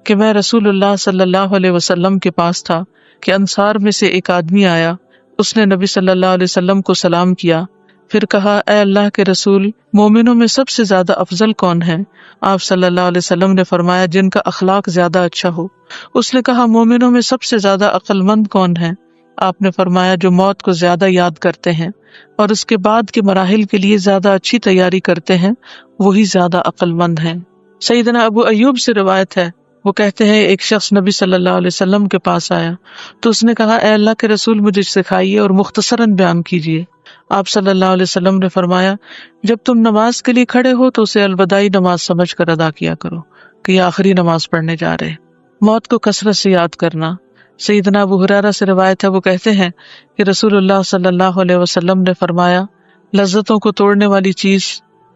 کہ میں رسول اللہ صلی اللہ علیہ وسلم کے پاس تھا کہ انصار میں سے ایک آدمی آیا، اس نے نبی صلی اللہ علیہ وسلم کو سلام کیا، پھر کہا، اے اللہ کے رسول، مومنوں میں سب سے زیادہ افضل کون ہے؟ آپ صلی اللہ علیہ وسلم نے فرمایا، جن کا اخلاق زیادہ اچھا ہو۔ اس نے کہا، مومنوں میں سب سے زیادہ عقل مند کون ہے؟ آپ نے فرمایا، جو موت کو زیادہ یاد کرتے ہیں اور اس کے بعد کے مراحل کے لیے زیادہ اچھی تیاری کرتے ہیں، وہی زیادہ عقل مند ہیں۔ سیدنا ابو ایوب سے روایت ہے، وہ کہتے ہیں ایک شخص نبی صلی اللہ علیہ وسلم کے پاس آیا تو اس نے کہا، اے اللہ کے رسول، مجھے سکھائیے اور مختصراً بیان کیجیے۔ آپ صلی اللہ علیہ وسلم نے فرمایا، جب تم نماز کے لیے کھڑے ہو تو اسے الوداعی نماز سمجھ کر ادا کیا کرو کہ یہ آخری نماز پڑھنے جا رہے۔ موت کو کثرت سے یاد کرنا۔ سیدنا ابو ہریرہ سے روایت ہے، وہ کہتے ہیں کہ رسول اللہ صلی اللہ علیہ وسلم نے فرمایا، لذتوں کو توڑنے والی چیز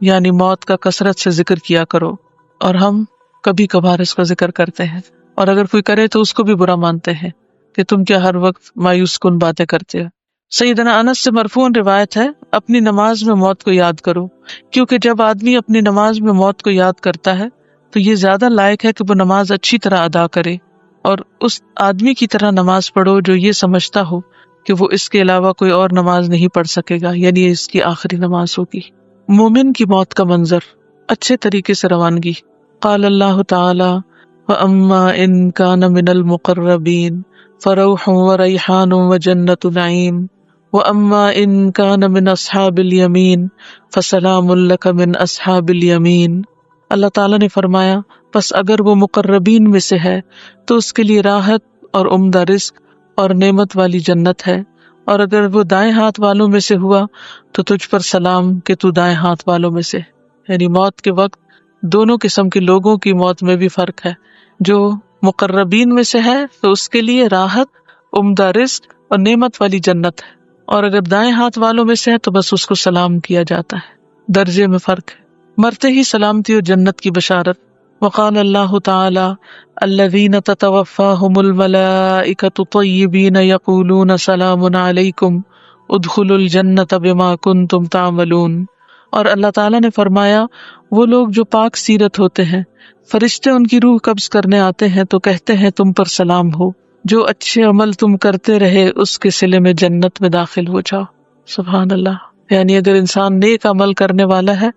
یعنی موت کا کثرت سے ذکر کیا کرو، اور ہم کبھی کبھار اس کا ذکر کرتے ہیں، اور اگر کوئی کرے تو اس کو بھی برا مانتے ہیں کہ تم کیا ہر وقت مایوس کن باتیں کرتے ہو۔ سیدنا انس سے مرفوع روایت ہے، اپنی نماز میں موت کو یاد کرو، کیونکہ جب آدمی اپنی نماز میں موت کو یاد کرتا ہے تو یہ زیادہ لائق ہے کہ وہ نماز اچھی طرح ادا کرے، اور اس آدمی کی طرح نماز پڑھو جو یہ سمجھتا ہو کہ وہ اس کے علاوہ کوئی اور نماز نہیں پڑھ سکے گا، یعنی اس کی آخری نماز ہوگی۔ مومن کی موت کا منظر، اچھے طریقے سے روانگی۔ قال اللہ تعالی، وَأَمَّا إِن كَانَ مِنَ الْمُقَرَّبِينَ فَرَوْحٌ وَرَيْحَانٌ وَجَنَّةُ نَعِيمٍ وَأَمَّا إِن كَانَ مِنْ أَصْحَابِ الْيَمِينِ فَسَلَامٌ لَكَ مِنْ أَصْحَابِ الْيَمِينِ۔ اللہ تعالیٰ نے فرمایا، پس اگر وہ مقربین میں سے ہے تو اس کے لیے راحت اور عمدہ رزق اور نعمت والی جنت ہے، اور اگر وہ دائیں ہاتھ والوں میں سے ہوا تو تجھ پر سلام کہ تو دائیں ہاتھ والوں میں سے۔ یعنی موت کے وقت دونوں قسم کے لوگوں کی موت میں بھی فرق ہے۔ جو مقربین میں سے ہے تو اس کے لیے راحت، عمدہ رزق اور نعمت والی جنت ہے، اور اگر دائیں ہاتھ والوں میں سے ہے تو بس اس کو سلام کیا جاتا ہے، درجے میں فرق ہے۔ مرتے ہی سلامتی اور جنت کی بشارت۔ وقال اللہ تعالی، الذین تتوفاہم الملائکۃ طیبین یقولون سلام علیکم ادخلوا الجنۃ بما کنتم تعملون۔ اور اللہ تعالیٰ نے فرمایا، وہ لوگ جو پاک سیرت ہوتے ہیں، فرشتے ان کی روح قبض کرنے آتے ہیں تو کہتے ہیں تم پر سلام ہو، جو اچھے عمل تم کرتے رہے اس کے صلے میں جنت میں داخل ہو جاؤ۔ سبحان اللہ۔ یعنی اگر انسان نیک عمل کرنے والا ہے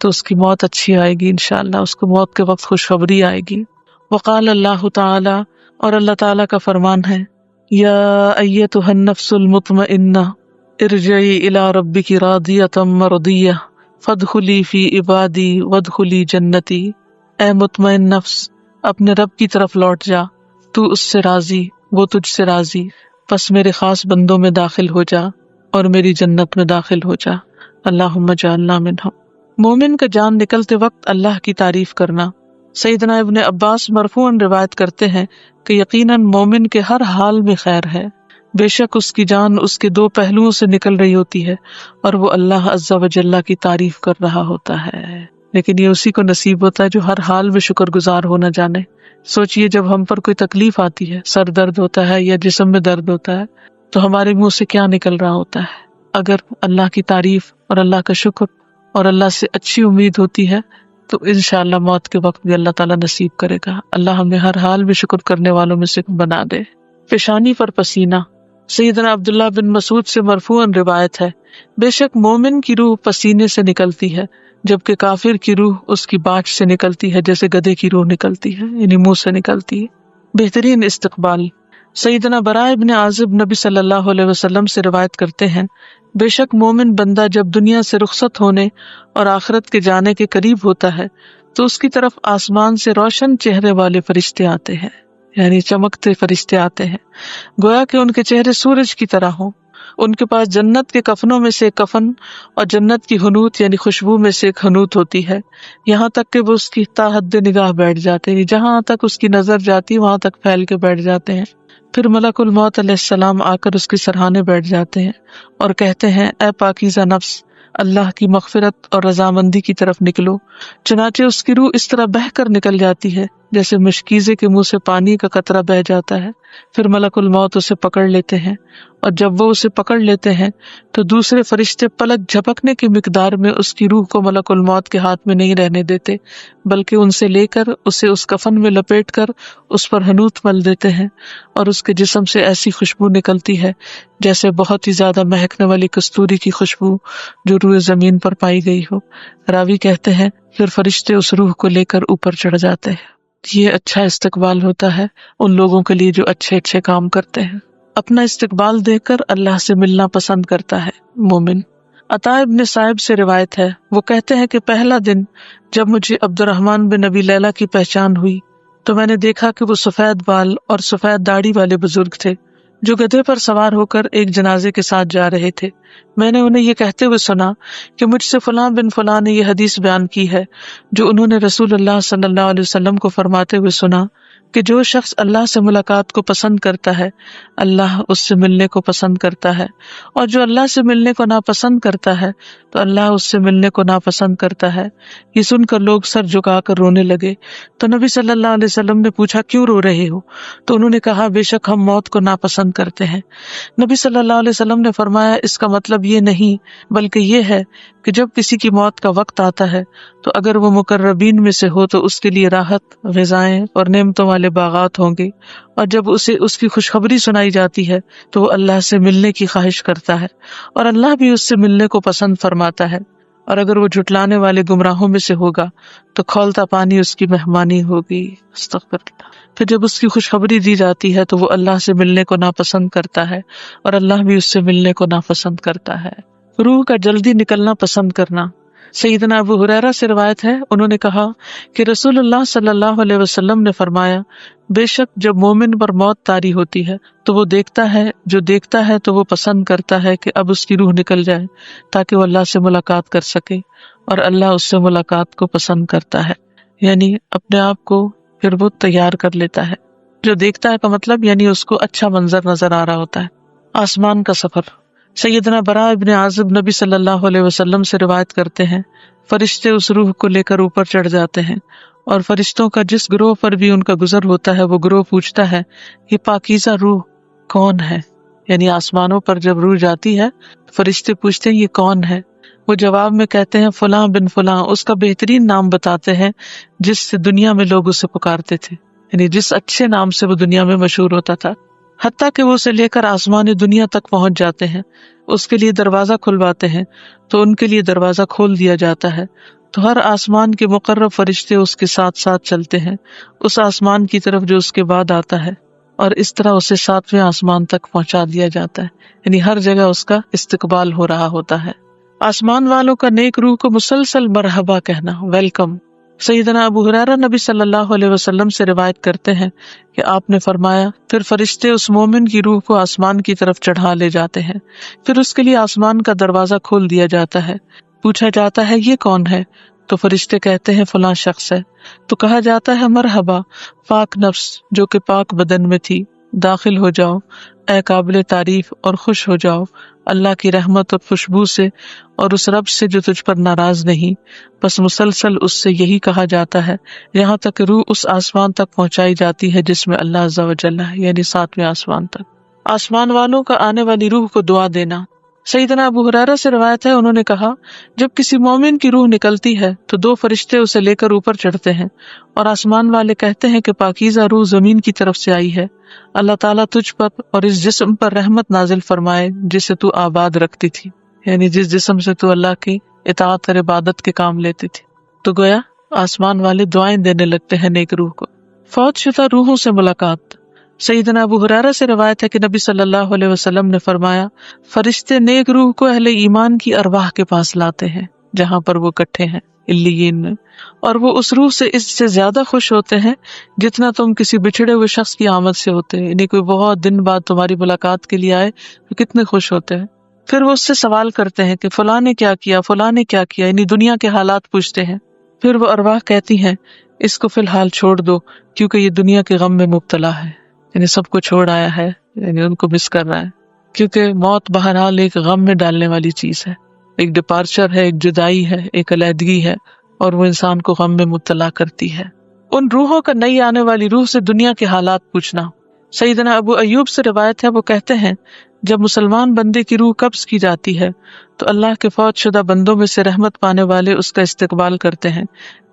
تو اس کی موت اچھی آئے گی انشاءاللہ، اس کو موت کے وقت خوشخبری آئے گی۔ وقال اللہ تعالی، اور اللہ تعالیٰ کا فرمان ہے، یا ایتھا النفس المطمئنہ ارجعی الی ربک راضیۃ مرضیہ فادخلی فی عبادی وادخلی جنتی، اے مطمئن نفس اپنے رب کی طرف لوٹ جا، تو اس سے راضی، وہ تجھ سے راضی، پس میرے خاص بندوں میں داخل ہو جا اور میری جنت میں داخل ہو جا، اللہم اجعلنا منہم۔ مومن کا جان نکلتے وقت اللہ کی تعریف کرنا۔ سیدنا ابن عباس مرفوعاً روایت کرتے ہیں کہ یقیناً مومن کے ہر حال میں خیر ہے، بے شک اس کی جان اس کے دو پہلوؤں سے نکل رہی ہوتی ہے اور وہ اللہ عز و جل کی تعریف کر رہا ہوتا ہے، لیکن یہ اسی کو نصیب ہوتا ہے جو ہر حال میں شکر گزار ہونا جانے۔ سوچئے جب ہم پر کوئی تکلیف آتی ہے، سر درد ہوتا ہے یا جسم میں درد ہوتا ہے، تو ہمارے منہ سے کیا نکل رہا ہوتا ہے؟ اگر اللہ کی تعریف اور اللہ کا شکر اور اللہ سے اچھی امید ہوتی ہے تو انشاءاللہ موت کے وقت بھی اللہ تعالیٰ نصیب کرے گا۔ اللہ ہمیں ہر حال میں شکر کرنے والوں میں سے بنا دے۔ پیشانی پر پسینہ۔ سیدنا عبداللہ بن مسعود سے مرفوعاً روایت ہے، بے شک مومن کی روح پسینے سے نکلتی ہے، جبکہ کافر کی روح اس کی باچھ سے نکلتی ہے، جیسے گدھے کی روح نکلتی ہے، یعنی منہ سے نکلتی ہے۔ بہترین استقبال۔ سیدنا براء ابن عازب نبی صلی اللہ علیہ وسلم سے روایت کرتے ہیں، بے شک مومن بندہ جب دنیا سے رخصت ہونے اور آخرت کے جانے کے قریب ہوتا ہے تو اس کی طرف آسمان سے روشن چہرے والے فرشتے آتے ہیں، یعنی چمکتے فرشتے آتے ہیں، گویا کہ ان کے چہرے سورج کی طرح ہوں۔ ان کے پاس جنت کے کفنوں میں سے ایک کفن اور جنت کی حنوت یعنی خوشبو میں سے ایک حنوت ہوتی ہے، یہاں تک کہ وہ اس کی تا حد نگاہ بیٹھ جاتے ہیں، جہاں تک اس کی نظر جاتی وہاں تک پھیل کے بیٹھ جاتے ہیں۔ پھر ملک الموت علیہ السلام آ کر اس کے سرہانے بیٹھ جاتے ہیں اور کہتے ہیں، اے پاکیزہ نفس، اللہ کی مغفرت اور رضامندی کی طرف نکلو۔ چنانچہ اس کی روح اس طرح بہہ کر نکل جاتی ہے جیسے مشکیزے کے منہ سے پانی کا قطرہ بہہ جاتا ہے۔ پھر ملک الموت اسے پکڑ لیتے ہیں، اور جب وہ اسے پکڑ لیتے ہیں تو دوسرے فرشتے پلک جھپکنے کی مقدار میں اس کی روح کو ملک الموت کے ہاتھ میں نہیں رہنے دیتے، بلکہ ان سے لے کر اسے اس کفن میں لپیٹ کر اس پر حنوت مل دیتے ہیں، اور اس کے جسم سے ایسی خوشبو نکلتی ہے جیسے بہت ہی زیادہ مہکنے والی کستوری کی خوشبو جو روئے زمین پر پائی گئی ہو۔ راوی کہتے ہیں، پھر فرشتے اس روح کو لے کر اوپر چڑھ جاتے ہیں۔ یہ اچھا استقبال ہوتا ہے ان لوگوں کے لیے جو اچھے اچھے کام کرتے ہیں۔ اپنا استقبال دیکھ کر اللہ سے ملنا پسند کرتا ہے مومن۔ عطا ابن صائب سے روایت ہے، وہ کہتے ہیں کہ پہلا دن جب مجھے عبد الرحمن بن ابی لیلہ کی پہچان ہوئی تو میں نے دیکھا کہ وہ سفید بال اور سفید داڑھی والے بزرگ تھے جو گدھے پر سوار ہو کر ایک جنازے کے ساتھ جا رہے تھے۔ میں نے انہیں یہ کہتے ہوئے سنا کہ مجھ سے فلاں بن فلاں نے یہ حدیث بیان کی ہے جو انہوں نے رسول اللہ صلی اللہ علیہ وسلم کو فرماتے ہوئے سنا کہ جو شخص اللہ سے ملاقات کو پسند کرتا ہے اللہ اس سے ملنے کو پسند کرتا ہے، اور جو اللہ سے ملنے کو ناپسند کرتا ہے تو اللہ اس سے ملنے کو ناپسند کرتا ہے۔ یہ سن کر لوگ سر جھکا کر رونے لگے تو نبی صلی اللہ علیہ وسلم نے پوچھا، کیوں رو رہے ہو؟ تو انہوں نے کہا، بے شک ہم موت کو ناپسند کرتے ہیں۔ نبی صلی اللہ علیہ وسلم نے فرمایا، اس کا مطلب یہ نہیں بلکہ یہ ہے کہ جب کسی کی موت کا وقت آتا ہے تو اگر وہ مقربین میں سے ہو تو اس کے لیے راحت، غذائیں اور نعمتوں والے باغات ہوں گے، اور جب اسے اس کی خوشخبری سنائی جاتی ہے تو وہ اللہ سے ملنے کی خواہش کرتا ہے اور اللہ بھی اس سے ملنے کو پسند فرماتا ہے، اور اگر وہ جھٹلانے والے گمراہوں میں سے ہوگا تو کھولتا پانی اس کی مہمانی ہوگی۔ استغفر اللہ۔ پھر جب اس کی خوشخبری دی جاتی ہے تو وہ اللہ سے ملنے کو ناپسند کرتا ہے اور اللہ بھی اس سے ملنے کو ناپسند کرتا ہے۔ روح کا جلدی نکلنا پسند کرنا۔ سیدنا ابو ہریرہ سے روایت ہے، انہوں نے کہا کہ رسول اللہ صلی اللہ علیہ وسلم نے فرمایا، بے شک جب مومن پر موت طاری ہوتی ہے تو وہ دیکھتا ہے تو وہ پسند کرتا ہے کہ اب اس کی روح نکل جائے تاکہ وہ اللہ سے ملاقات کر سکے، اور اللہ اس سے ملاقات کو پسند کرتا ہے، یعنی اپنے آپ کو پھر وہ تیار کر لیتا ہے۔ جو دیکھتا ہے کا مطلب یعنی اس کو اچھا منظر نظر آ رہا ہوتا ہے۔ آسمان کا سفر۔ سیدنا براء ابن عازب نبی صلی اللہ علیہ وسلم سے روایت کرتے ہیں، فرشتے اس روح کو لے کر اوپر چڑھ جاتے ہیں، اور فرشتوں کا جس گروہ پر بھی ان کا گزر ہوتا ہے وہ گروہ پوچھتا ہے، یہ پاکیزہ روح کون ہے؟ یعنی آسمانوں پر جب روح جاتی ہے فرشتے پوچھتے ہیں یہ کون ہے؟ وہ جواب میں کہتے ہیں فلاں بن فلاں، اس کا بہترین نام بتاتے ہیں جس سے دنیا میں لوگ اسے پکارتے تھے، یعنی جس اچھے نام سے وہ دنیا میں مشہور ہوتا تھا، حتیٰ کہ وہ اسے لے کر آسمان دنیا تک پہنچ جاتے ہیں، اس کے لیے دروازہ کھلواتے ہیں تو ان کے لیے دروازہ کھول دیا جاتا ہے تو ہر آسمان کے مقرب فرشتے اس کے ساتھ ساتھ چلتے ہیں اس آسمان کی طرف جو اس کے بعد آتا ہے، اور اس طرح اسے 7ویں آسمان تک پہنچا دیا جاتا ہے، یعنی ہر جگہ اس کا استقبال ہو رہا ہوتا ہے۔ آسمان والوں کا نیک روح کو مسلسل مرحبا کہنا، ویلکم۔ سیدنا ابو ہریرہ نبی صلی اللہ علیہ وسلم سے روایت کرتے ہیں کہ آپ نے فرمایا، پھر فرشتے اس مومن کی روح کو آسمان کی طرف چڑھا لے جاتے ہیں، پھر اس کے لیے آسمان کا دروازہ کھول دیا جاتا ہے، پوچھا جاتا ہے یہ کون ہے؟ تو فرشتے کہتے ہیں فلاں شخص ہے، تو کہا جاتا ہے مرحبا پاک نفس جو کہ پاک بدن میں تھی، داخل ہو جاؤ اے قابل تعریف اور خوش ہو جاؤ اللہ کی رحمت اور خوشبو سے اور اس رب سے جو تجھ پر ناراض نہیں۔ بس مسلسل اس سے یہی کہا جاتا ہے یہاں تک روح اس آسمان تک پہنچائی جاتی ہے جس میں اللہ عز و جل ہے، یعنی 7ویں آسمان تک۔ آسمان والوں کا آنے والی روح کو دعا دینا۔ سیدنا ابو ہریرہ سے روایت ہے، انہوں نے کہا جب کسی مومن کی روح نکلتی ہے تو 2 فرشتے اسے لے کر اوپر چڑھتے ہیں اور آسمان والے کہتے ہیں کہ پاکیزہ روح زمین کی طرف سے آئی ہے، اللہ تعالیٰ تجھ پر اور اس جسم پر رحمت نازل فرمائے جسے تو آباد رکھتی تھی، یعنی جس جسم سے تو اللہ کی اطاعت اور عبادت کے کام لیتی تھی۔ تو گویا آسمان والے دعائیں دینے لگتے ہیں نیک روح کو۔ فوت شدہ روحوں سے ملاقات۔ سیدنا ابو ہریرہ سے روایت ہے کہ نبی صلی اللہ علیہ وسلم نے فرمایا، فرشتے نیک روح کو اہل ایمان کی ارواح کے پاس لاتے ہیں جہاں پر وہ اکٹھے ہیں علیین میں، اور وہ اس روح سے اس سے زیادہ خوش ہوتے ہیں جتنا تم کسی بچھڑے ہوئے شخص کی آمد سے ہوتے ہیں، یعنی کوئی بہت دن بعد تمہاری ملاقات کے لیے آئے تو کتنے خوش ہوتے ہیں۔ پھر وہ اس سے سوال کرتے ہیں کہ فلاں نے کیا کیا، فلاں نے کیا کیا، یعنی دنیا کے حالات پوچھتے ہیں۔ پھر وہ ارواح کہتی ہیں اس کو فی الحال چھوڑ دو کیونکہ یہ دنیا کے غم میں مبتلا ہے، یعنی سب کو چھوڑ آیا ہے، یعنی ان کو مس کر رہا ہے، کیونکہ موت بہرحال ایک غم میں ڈالنے والی چیز ہے، ایک ڈپارچر ہے، ایک جدائی ہے، ایک علیحدگی ہے، اور وہ انسان کو غم میں مبتلا کرتی ہے۔ ان روحوں کا نئی آنے والی روح سے دنیا کے حالات پوچھنا۔ سیدنا ابو ایوب سے روایت ہے، وہ کہتے ہیں جب مسلمان بندے کی روح قبض کی جاتی ہے تو اللہ کے فوت شدہ بندوں میں سے رحمت پانے والے اس کا استقبال کرتے ہیں،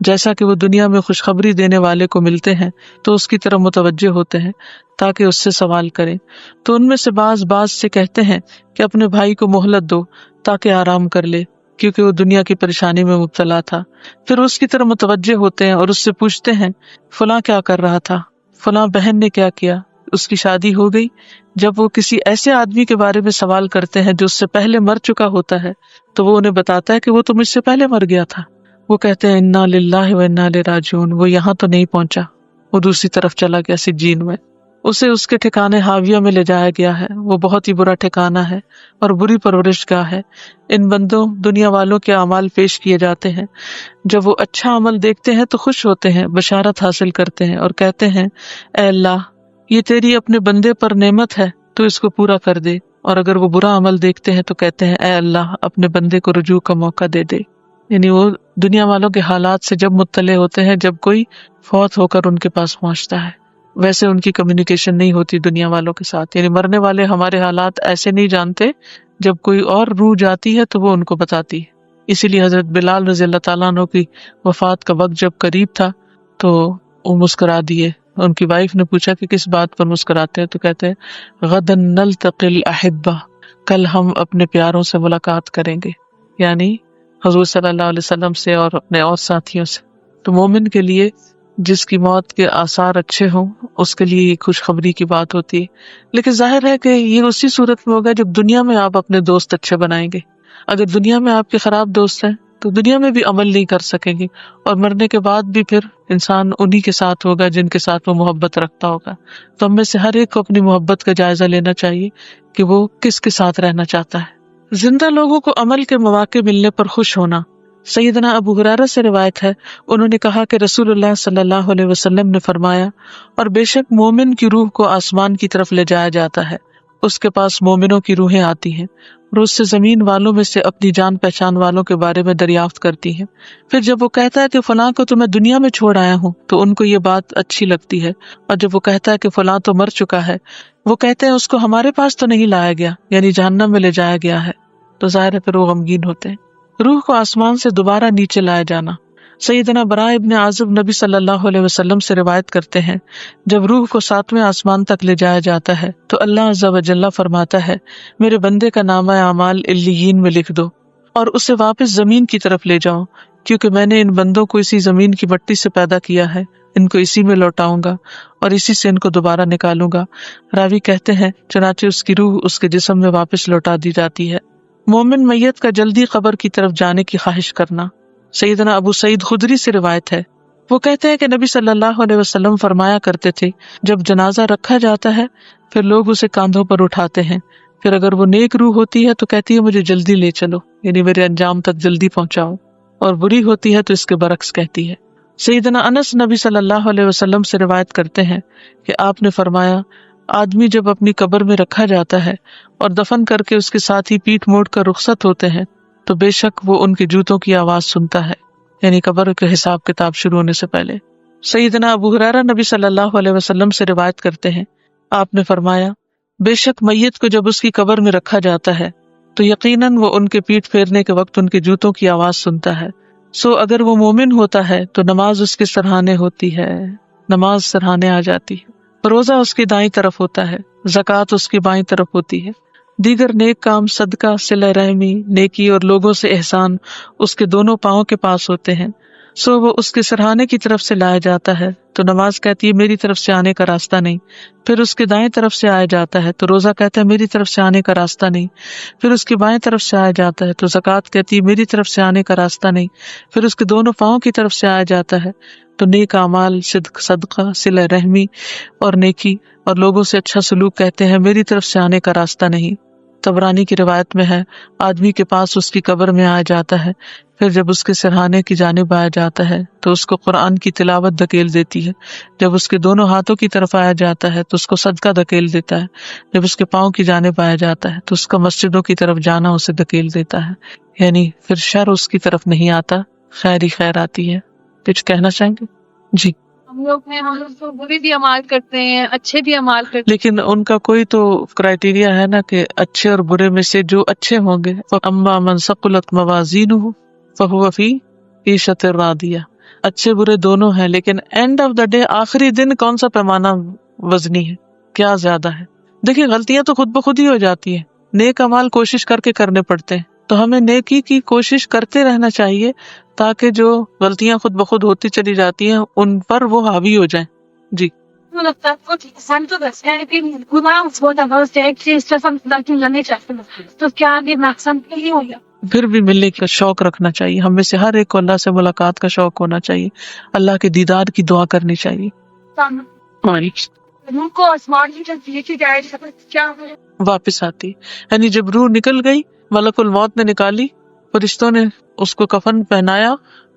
جیسا کہ وہ دنیا میں خوشخبری دینے والے کو ملتے ہیں تو اس کی طرف متوجہ ہوتے ہیں تاکہ اس سے سوال کریں، تو ان میں سے بعض سے کہتے ہیں کہ اپنے بھائی کو مہلت دو تاکہ آرام کر لے کیونکہ وہ دنیا کی پریشانی میں مبتلا تھا۔ پھر اس کی طرف متوجہ ہوتے ہیں اور اس سے پوچھتے ہیں فلاں کیا کر رہا تھا، فلاں بہن نے کیا کیا، اس کی شادی ہو گئی۔ جب وہ کسی ایسے آدمی کے بارے میں سوال کرتے ہیں جو اس سے پہلے مر چکا ہوتا ہے تو وہ انہیں بتاتا ہے کہ وہ تو مجھ سے پہلے مر گیا تھا۔ وہ کہتے ہیں انا للہ و انا الیہ راجعون، وہ یہاں تو نہیں پہنچا، وہ دوسری طرف چلا گیا سجین میں۔ اسے اس کے ٹھکانے حاویہ میں لے جایا گیا ہے، وہ بہت ہی برا ٹھکانہ ہے اور بری پرورش گاہ ہے۔ ان بندوں دنیا والوں کے اعمال پیش کیے جاتے ہیں، جب وہ اچھا عمل دیکھتے ہیں تو خوش ہوتے ہیں، بشارت حاصل کرتے ہیں اور کہتے ہیں اے اللہ یہ تیری اپنے بندے پر نعمت ہے تو اس کو پورا کر دے، اور اگر وہ برا عمل دیکھتے ہیں تو کہتے ہیں اے اللہ اپنے بندے کو رجوع کا موقع دے دے۔ یعنی وہ دنیا والوں کے حالات سے جب مطلع ہوتے ہیں جب کوئی فوت ہو کر ان کے پاس پہنچتا ہے، ویسے ان کی کمیونیکیشن نہیں ہوتی دنیا والوں کے ساتھ، یعنی مرنے والے ہمارے حالات ایسے نہیں جانتے، جب کوئی اور روح جاتی ہے تو وہ ان کو بتاتی ہے۔ اسی لیے حضرت بلال رضی اللہ تعالیٰ عنہ کی وفات کا وقت جب قریب تھا تو وہ مسکرا دیے۔ ان کی وائف نے پوچھا کہ کس بات پر مسکراتے ہیں، تو کہتے ہیں غدن نلتقی الاحبہ، کل ہم اپنے پیاروں سے ملاقات کریں گے، یعنی حضور صلی اللہ علیہ وسلم سے اور اپنے اور ساتھیوں سے۔ تو مومن کے لیے جس کی موت کے آثار اچھے ہوں اس کے لیے یہ خوشخبری کی بات ہوتی ہے، لیکن ظاہر ہے کہ یہ اسی صورت میں ہوگا جب دنیا میں آپ اپنے دوست اچھے بنائیں گے۔ اگر دنیا میں آپ کے خراب دوست ہیں تو دنیا میں بھی عمل نہیں کر سکیں گے، اور مرنے کے بعد بھی پھر انسان انہی کے ساتھ ہوگا جن کے ساتھ وہ محبت رکھتا ہوگا۔ تو ہم میں سے ہر ایک کو اپنی محبت کا جائزہ لینا چاہیے کہ وہ کس کے ساتھ رہنا چاہتا ہے۔ زندہ لوگوں کو عمل کے مواقع ملنے پر خوش ہونا۔ سیدنا ابو ہریرہ سے روایت ہے، انہوں نے کہا کہ رسول اللہ صلی اللہ علیہ وسلم نے فرمایا، اور بے شک مومن کی روح کو آسمان کی طرف لے جایا جاتا ہے، اس کے پاس مومنوں کی روحیں آتی ہیں اور اس سے زمین والوں میں سے اپنی جان پہچان والوں کے بارے میں دریافت کرتی ہیں۔ پھر جب وہ کہتا ہے کہ فلاں کو تو میں دنیا میں چھوڑ آیا ہوں تو ان کو یہ بات اچھی لگتی ہے، اور جب وہ کہتا ہے کہ فلاں تو مر چکا ہے وہ کہتے ہیں اس کو ہمارے پاس تو نہیں لایا گیا، یعنی جہنم میں لے جایا گیا ہے، تو ظاہر ہے پھر وہ غمگین ہوتے ہیں۔ روح کو آسمان سے دوبارہ نیچے لایا جانا۔ سیدنا براء ابن عازب نبی صلی اللہ علیہ وسلم سے روایت کرتے ہیں، جب روح کو 7ویں آسمان تک لے جایا جاتا ہے تو اللہ عز و جل فرماتا ہے میرے بندے کا نامہ اعمال علیین میں لکھ دو اور اسے واپس زمین کی طرف لے جاؤ کیونکہ میں نے ان بندوں کو اسی زمین کی مٹی سے پیدا کیا ہے، ان کو اسی میں لوٹاؤں گا اور اسی سے ان کو دوبارہ نکالوں گا۔ راوی کہتے ہیں چنانچہ اس کی روح اس کے جسم میں واپس لوٹا دی جاتی ہے۔ مومن میت کا جلدی قبر کی طرف جانے کی خواہش کرنا۔ سیدنا ابو سعید خدری سے روایت ہے، وہ کہتے ہیں کہ نبی صلی اللہ علیہ وسلم فرمایا کرتے تھے، جب جنازہ رکھا جاتا ہے پھر لوگ اسے کاندھوں پر اٹھاتے ہیں، پھر اگر وہ نیک روح ہوتی ہے تو کہتی ہے مجھے جلدی لے چلو، یعنی میرے انجام تک جلدی پہنچاؤ، اور بری ہوتی ہے تو اس کے برعکس کہتی ہے۔ سیدنا انس نبی صلی اللہ علیہ وسلم سے روایت کرتے ہیں کہ آپ نے فرمایا، آدمی جب اپنی قبر میں رکھا جاتا ہے اور دفن کر کے اس کے ساتھ ہی پیٹ موڑ کر رخصت ہوتے ہیں تو بے شک وہ ان کے جوتوں کی آواز سنتا ہے، یعنی قبر کے حساب کتاب شروع ہونے سے پہلے۔ سیدنا ابو ہریرہ نبی صلی اللہ علیہ وسلم سے روایت کرتے ہیں، آپ نے فرمایا، بے شک میت کو جب اس کی قبر میں رکھا جاتا ہے تو یقیناً وہ ان کے پیٹ پھیرنے کے وقت ان کے جوتوں کی آواز سنتا ہے، سو اگر وہ مومن ہوتا ہے تو نماز اس کے سرہانے ہوتی ہے، نماز سرہانے آ جاتی ہے، روزہ اس کی دائیں طرف ہوتا ہے، زکوٰۃ اس کی بائیں طرف ہوتی ہے، دیگر نیک کام صدقہ، صلہ رحمی، نیکی اور لوگوں سے احسان اس کے دونوں پاؤں کے پاس ہوتے ہیں، سو وہ اس کے سرہانے کی طرف سے لایا جاتا ہے تو نماز کہتی ہے میری طرف سے آنے کا راستہ نہیں، پھر اس کے دائیں طرف سے آیا جاتا ہے تو روزہ کہتا ہے میری طرف سے آنے کا راستہ نہیں، پھر اس کی بائیں طرف سے آیا جاتا ہے تو زکوٰۃ کہتی ہے میری طرف سے آنے کا راستہ نہیں، پھر اس کے دونوں پاؤں کی طرف سے آیا جاتا ہے تو نیک اعمال، صدقہ، صلہ رحمی اور نیکی اور لوگوں سے اچھا سلوک کہتے ہیں میری طرف سے آنے کا راستہ نہیں۔ طبرانی کی روایت میں ہے، آدمی کے پاس اس کی قبر میں آیا جاتا ہے، پھر جب اس کے سرہانے کی جانب آیا جاتا ہے تو اس کو قرآن کی تلاوت دھکیل دیتی ہے، جب اس کے دونوں ہاتھوں کی طرف آیا جاتا ہے تو اس کو صدقہ دھکیل دیتا ہے، جب اس کے پاؤں کی جانب آیا جاتا ہے تو اس کا مسجدوں کی طرف جانا اسے دھکیل دیتا ہے، یعنی پھر شر اس کی طرف نہیں آتا، خیر ہی خیر آتی ہے۔ کچھ کہنا چاہیں گے؟ جی۔ ہم لوگ تو برے بھی اعمال کرتے ہیں، اچھے بھی اعمال کرتے ہیں، لیکن ان کا کوئی تو کرائٹیریا ہے نا کہ اچھے اور برے میں سے جو اچھے ہوں گے، اما من ثقلت موازینہ فہو فی عیشۃ راضیہ، اچھے برے دونوں ہیں، لیکن اینڈ آف دا ڈے، آخری دن کون سا پیمانہ وزنی ہے، کیا زیادہ ہے؟ دیکھیں غلطیاں تو خود بخود ہی ہو جاتی ہیں، نیک اعمال کوشش کر کے کرنے پڑتے ہیں، تو ہمیں نیکی کی کوشش کرتے رہنا چاہیے تاکہ جو غلطیاں خود بخود ہوتی چلی جاتی ہیں ان پر وہ حاوی ہو جائیں۔ جی۔ تو کیا یہ نقصان نہیں ہوگا؟ پھر بھی ملنے کا شوق رکھنا چاہیے، ہم میں سے ہر ایک کو اللہ سے ملاقات کا شوق ہونا چاہیے، اللہ کے دیدار کی دعا کرنی چاہیے۔ روح کو آسمان کی طرف لے کے جائے کیا ہے؟ واپس آتی، یعنی جب روح نکل گئی، ملک الموت نے نکالی، فرشتوں نے اس کو کفن پہنایا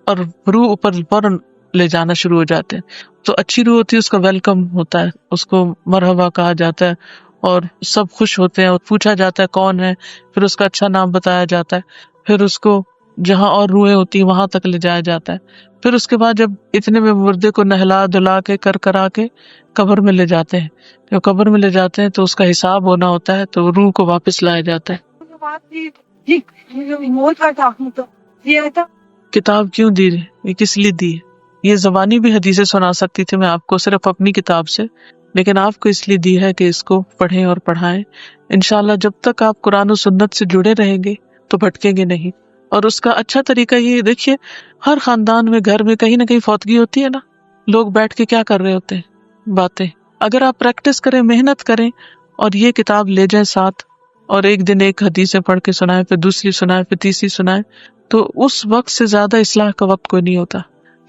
اور روح اوپر فوراً لے جانا شروع ہو جاتے ہیں، تو اچھی روح ہوتی ہے اس کا ویلکم ہوتا ہے، اس کو مرحبا کہا جاتا ہے اور سب خوش ہوتے ہیں اور پوچھا جاتا ہے کون ہے، پھر اس کا اچھا نام بتایا جاتا ہے، پھر اس کو جہاں اور روحیں ہوتی ہیں وہاں تک لے جایا جاتا ہے، پھر اس کے بعد جب اتنے میں مردے کو نہلا دھلا کے کرا کے قبر میں لے جاتے ہیں، جب قبر میں لے جاتے ہیں تو اس کا حساب ہونا ہوتا ہے تو روح کو واپس لایا جاتا ہے۔ کتاب کیوں دی ہے؟ یہ کس لیے دی ہے؟ یہ زبانی بھی حدیثیں سنا سکتی تھی میں آپ کو صرف اپنی کتاب سے، لیکن آپ کو اس لیے دی ہے کہ اس کو پڑھیں اور پڑھائیں۔ انشاءاللہ جب تک آپ قرآن و سنت سے جڑے رہیں گے تو بھٹکیں گے نہیں، اور اس کا اچھا طریقہ یہ دیکھیے، ہر خاندان میں گھر میں کہیں نہ کہیں فوتگی ہوتی ہے نا، لوگ بیٹھ کے کیا کر رہے ہوتے ہیں؟ باتیں۔ اگر آپ پریکٹس کریں، محنت کریں اور یہ کتاب لے جائیں ساتھ، اور ایک دن ایک حدیثیں پڑھ کے سنائیں، پھر دوسری سنائیں، پھر تیسری سنائیں، تو اس وقت سے زیادہ اصلاح کا وقت کوئی نہیں ہوتا،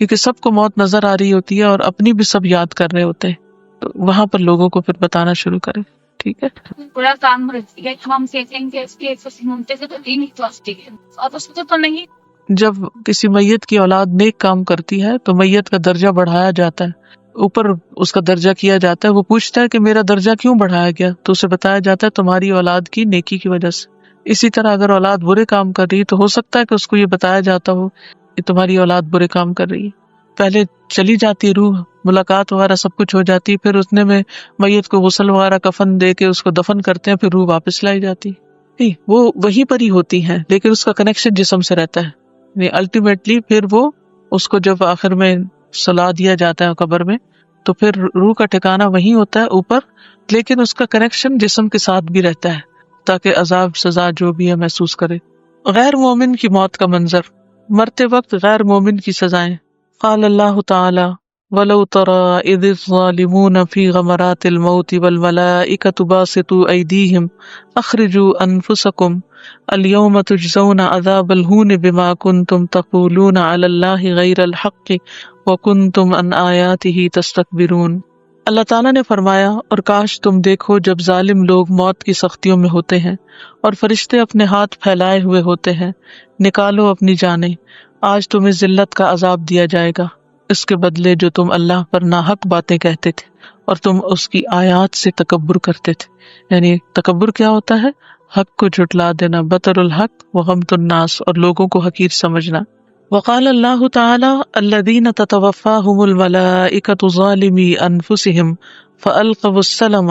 کیونکہ سب کو موت نظر آ رہی ہوتی ہے اور اپنی بھی سب یاد کر رہے ہوتے ہیں، تو وہاں پر لوگوں کو پھر بتانا شروع کریں۔ ٹھیک ہے، بڑا کام رہتی ہے، ہم کہتے ہیں کہ اس کے منتے سے تو دین ہی تو اسٹی ہے، اور اس کو تو نہیں۔ جب کسی میت کی اولاد نیک کام کرتی ہے تو میت کا درجہ بڑھایا جاتا ہے، اوپر اس کا درجہ کیا جاتا ہے، وہ پوچھتا ہے کہ میرا درجہ کیوں بڑھایا گیا، تو اسے بتایا جاتا ہے تمہاری اولاد کی نیکی کی وجہ سے۔ اسی طرح اگر اولاد برے کام کر رہی ہے تو ہو سکتا ہے کہ اس کو یہ بتایا جاتا ہو کہ تمہاری اولاد برے کام کر رہی ہے، پہلے چلی جاتی روح، ملاقات وغیرہ سب کچھ ہو جاتی، پھر اتنے میں میت کو غسل وغیرہ کفن دے کے اس کو دفن کرتے ہیں، پھر روح واپس لائی جاتی، وہ وہیں پر ہی ہوتی ہیں، لیکن اس کا کنیکشن جسم سے رہتا ہے، الٹیمیٹلی پھر وہ اس کو جب آخر میں سلا دیا جاتا ہے قبر میں تو پھر روح کا ٹھکانہ وہیں ہوتا ہے اوپر، لیکن اس کا کنیکشن جسم کے ساتھ بھی رہتا ہے تاکہ عذاب سزا جو بھی ہے محسوس کرے۔ غیر مومن کی موت کا منظر، مرتے وقت غیر مومن کی سزائیں۔ قال اللہ تعالی وَلَوْ تَرَىٰ إِذِ الظَّالِمُونَ فِي غَمَرَاتِ الْمَوْتِ وَالْمَلَائِكَةُ بَاسِطُو أَيْدِيهِمْ أَخْرِجُوا أَنفُسَكُمْ الْيَوْمَ تُجْزَوْنَ عَذَابَ الْهُونِ بِمَا كُنتُمْ تَقُولُونَ عَلَى اللَّهِ غَيْرَ الْحَقِّ وَكُنتُمْ عَنْ آيَاتِهِ تَسْتَكْبِرُونَ۔ اللہ تعالیٰ نے فرمایا اور کاش تم دیکھو جب ظالم لوگ موت کی سختیوں میں ہوتے ہیں اور فرشتے اپنے ہاتھ پھیلائے ہوئے ہوتے ہیں، نکالو اپنی جانیں، آج تمہیں ذلت کا عذاب دیا جائے گا اس کے بدلے جو تم اللہ پر ناحق باتیں کہتے تھے اور تم اس کی آیات سے تکبر کرتے تھے۔ یعنی تکبر کیا ہوتا ہے؟ حق کو جھٹلا دینا، بطر الحق وغمط الناس، اور لوگوں کو حقیر سمجھنا۔ وقال اللہ تعالی الذین تتوفاہم الملائکۃ ظالمی انفسہم فألقوا السلم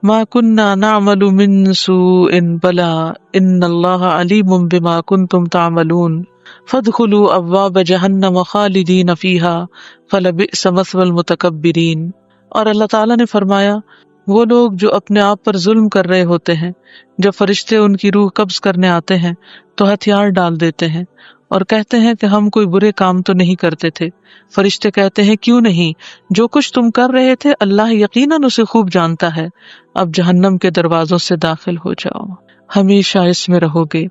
ما كنا نعمل من سوء بلا ان اللہ علیم بما کنتم تعملون فادخلوا ابواب جہنم خالدین فیہا فلبئس مثوى المتکبرین۔ اور اللہ تعالیٰ نے فرمایا وہ لوگ جو اپنے آپ پر ظلم کر رہے ہوتے ہیں جب فرشتے ان کی روح قبض کرنے آتے ہیں تو ہتھیار ڈال دیتے ہیں اور کہتے ہیں کہ ہم کوئی برے کام تو نہیں کرتے تھے۔ فرشتے کہتے ہیں کیوں نہیں، جو کچھ تم کر رہے تھے اللہ یقیناً اسے خوب جانتا ہے، اب جہنم کے دروازوں سے داخل ہو جاؤ، ہمیشہ اس میں رہو گے،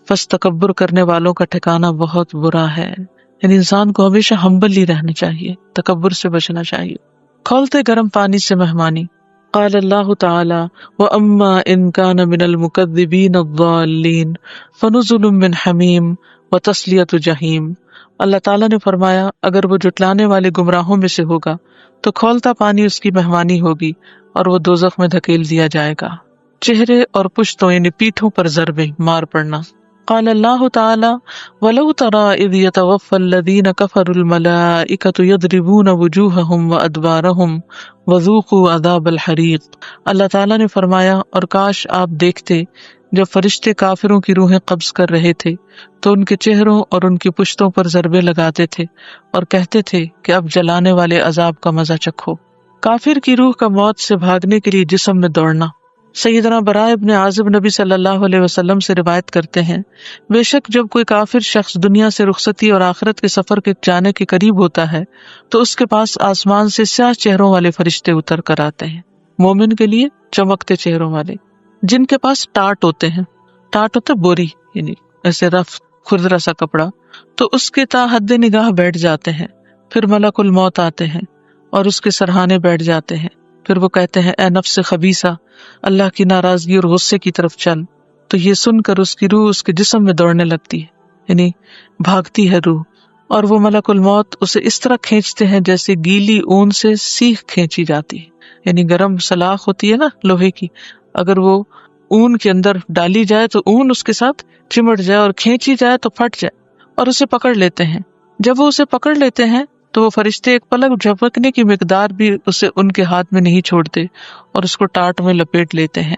بس تکبر کرنے والوں کا ٹھکانہ بہت برا ہے۔ یعنی انسان کو ہمیشہ ہمبل ہی رہنا چاہیے، تکبر سے بچنا چاہیے۔ کھولتے گرم پانی سے مہمانی۔ قال اللہ تعالی وَأَمَّا إِن كَانَ مِنَ الْمُكَذِّبِينَ الضَّالِّينَ فَنُزُلٌ مِّنْ حَمِيمٍ وَتَصْلِيَةُ جَحِيمٍ۔ اللہ تعالیٰ نے فرمایا اگر وہ جھٹلانے والے گمراہوں میں سے ہوگا تو کھولتا پانی اس کی مہمانی ہوگی اور وہ دوزخ میں دھکیل دیا جائے گا۔ چہرے اور پشتوں یعنی پیٹھوں پر ضربیں، مار پڑنا۔ قال اللہ تعالی وَلَوْ تَرَىٰ إِذْ يَتَوَفَّى الَّذِينَ كَفَرُوا الْمَلَائِكَةُ يَضْرِبُونَ وُجُوهَهُمْ وَأَدْبَارَهُمْ وَذُوقُوا عَذَابَ الْحَرِيقِ۔ اللہ تعالیٰ نے فرمایا اور کاش آپ دیکھتے جب فرشتے کافروں کی روحیں قبض کر رہے تھے تو ان کے چہروں اور ان کی پشتوں پر ضربے لگاتے تھے اور کہتے تھے کہ اب جلانے والے عذاب کا مزہ چکھو۔ کافر کی روح کا موت سے بھاگنے کے لیے جسم میں دوڑنا۔ سیدنا براء ابن عازب نبی صلی اللہ علیہ وسلم سے روایت کرتے ہیں بے شک جب کوئی کافر شخص دنیا سے رخصتی اور آخرت کے سفر کے جانے کے قریب ہوتا ہے تو اس کے پاس آسمان سے سیاہ چہروں والے فرشتے اتر کر آتے ہیں، مومن کے لیے چمکتے چہروں والے، جن کے پاس ٹاٹ ہوتے ہیں۔ ٹاٹ ہوتا بوری، یعنی ایسے رف کھردرا سا کپڑا، تو اس کے تا حد نگاہ بیٹھ جاتے ہیں۔ پھر ملک الموت آتے ہیں اور اس کے سرہانے بیٹھ جاتے ہیں۔ پھر وہ کہتے ہیں اے نفس خبیثہ، اللہ کی ناراضگی اور غصے کی طرف چل۔ تو یہ سن کر اس کی روح اس کے جسم میں دوڑنے لگتی ہے، یعنی بھاگتی ہے روح، اور وہ ملک الموت اسے اس طرح کھینچتے ہیں جیسے گیلی اون سے سیخ کھینچی جاتی ہے۔ یعنی گرم سلاخ ہوتی ہے نا لوہے کی، اگر وہ اون کے اندر ڈالی جائے تو اون اس کے ساتھ چمٹ جائے اور کھینچی جائے تو پھٹ جائے، اور اسے پکڑ لیتے ہیں۔ جب وہ اسے پکڑ لیتے ہیں تو وہ فرشتے ایک پلک جھپکنے کی مقدار بھی اسے ان کے ہاتھ میں نہیں چھوڑتے اور اس کو ٹاٹ میں لپیٹ لیتے ہیں۔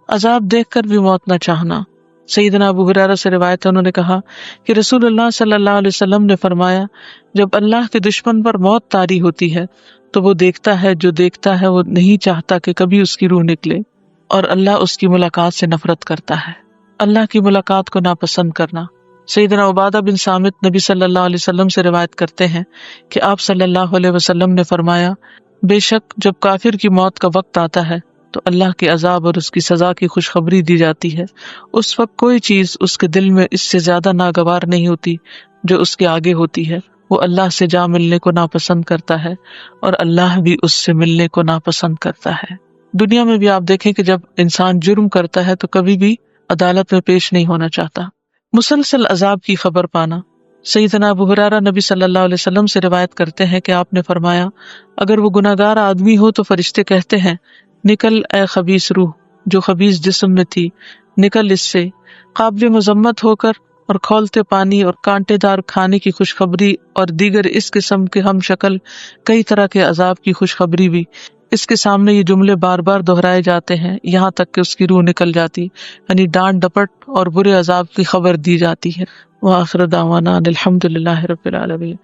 عذاب دیکھ کر بھی موت نہ چاہنا۔ سیدنا ابو ہریرہ سے روایت ہے، انہوں نے کہا کہ رسول اللہ صلی اللہ علیہ وسلم نے فرمایا جب اللہ کے دشمن پر موت طاری ہوتی ہے تو وہ دیکھتا ہے، جو دیکھتا ہے وہ نہیں چاہتا کہ کبھی اس کی روح نکلے، اور اللہ اس کی ملاقات سے نفرت کرتا ہے۔ اللہ کی ملاقات کو ناپسند کرنا۔ سیدنا عبادہ بن صامت نبی صلی اللہ علیہ وسلم سے روایت کرتے ہیں کہ آپ صلی اللہ علیہ وسلم نے فرمایا بے شک جب کافر کی موت کا وقت آتا ہے تو اللہ کے عذاب اور اس کی سزا کی خوشخبری دی جاتی ہے۔ اس وقت کوئی چیز اس کے دل میں اس سے زیادہ ناگوار نہیں ہوتی جو اس کے آگے ہوتی ہے۔ وہ اللہ سے جا ملنے کو ناپسند کرتا ہے اور اللہ بھی اس سے ملنے کو ناپسند کرتا ہے۔ دنیا میں بھی آپ دیکھیں کہ جب انسان جرم کرتا ہے تو کبھی بھی عدالت میں پیش نہیں ہونا چاہتا۔ مسلسل عذاب کی خبر پانا۔ سیدنا ابو ہریرہ نبی صلی اللہ علیہ وسلم سے روایت کرتے ہیں کہ آپ نے فرمایا اگر وہ گناہگار آدمی ہو تو فرشتے کہتے ہیں نکل اے خبیث روح جو خبیث جسم میں تھی، نکل اس سے۔ قابل مذمت ہو کر اور کھولتے پانی اور کانٹے دار کھانے کی خوشخبری اور دیگر اس قسم کے ہم شکل کئی طرح کے عذاب کی خوشخبری بھی اس کے سامنے یہ جملے بار بار دہرائے جاتے ہیں یہاں تک کہ اس کی روح نکل جاتی، یعنی ڈانٹ ڈپٹ اور برے عذاب کی خبر دی جاتی ہے۔ وآخر دعوانا الحمد للہ رب العالمین۔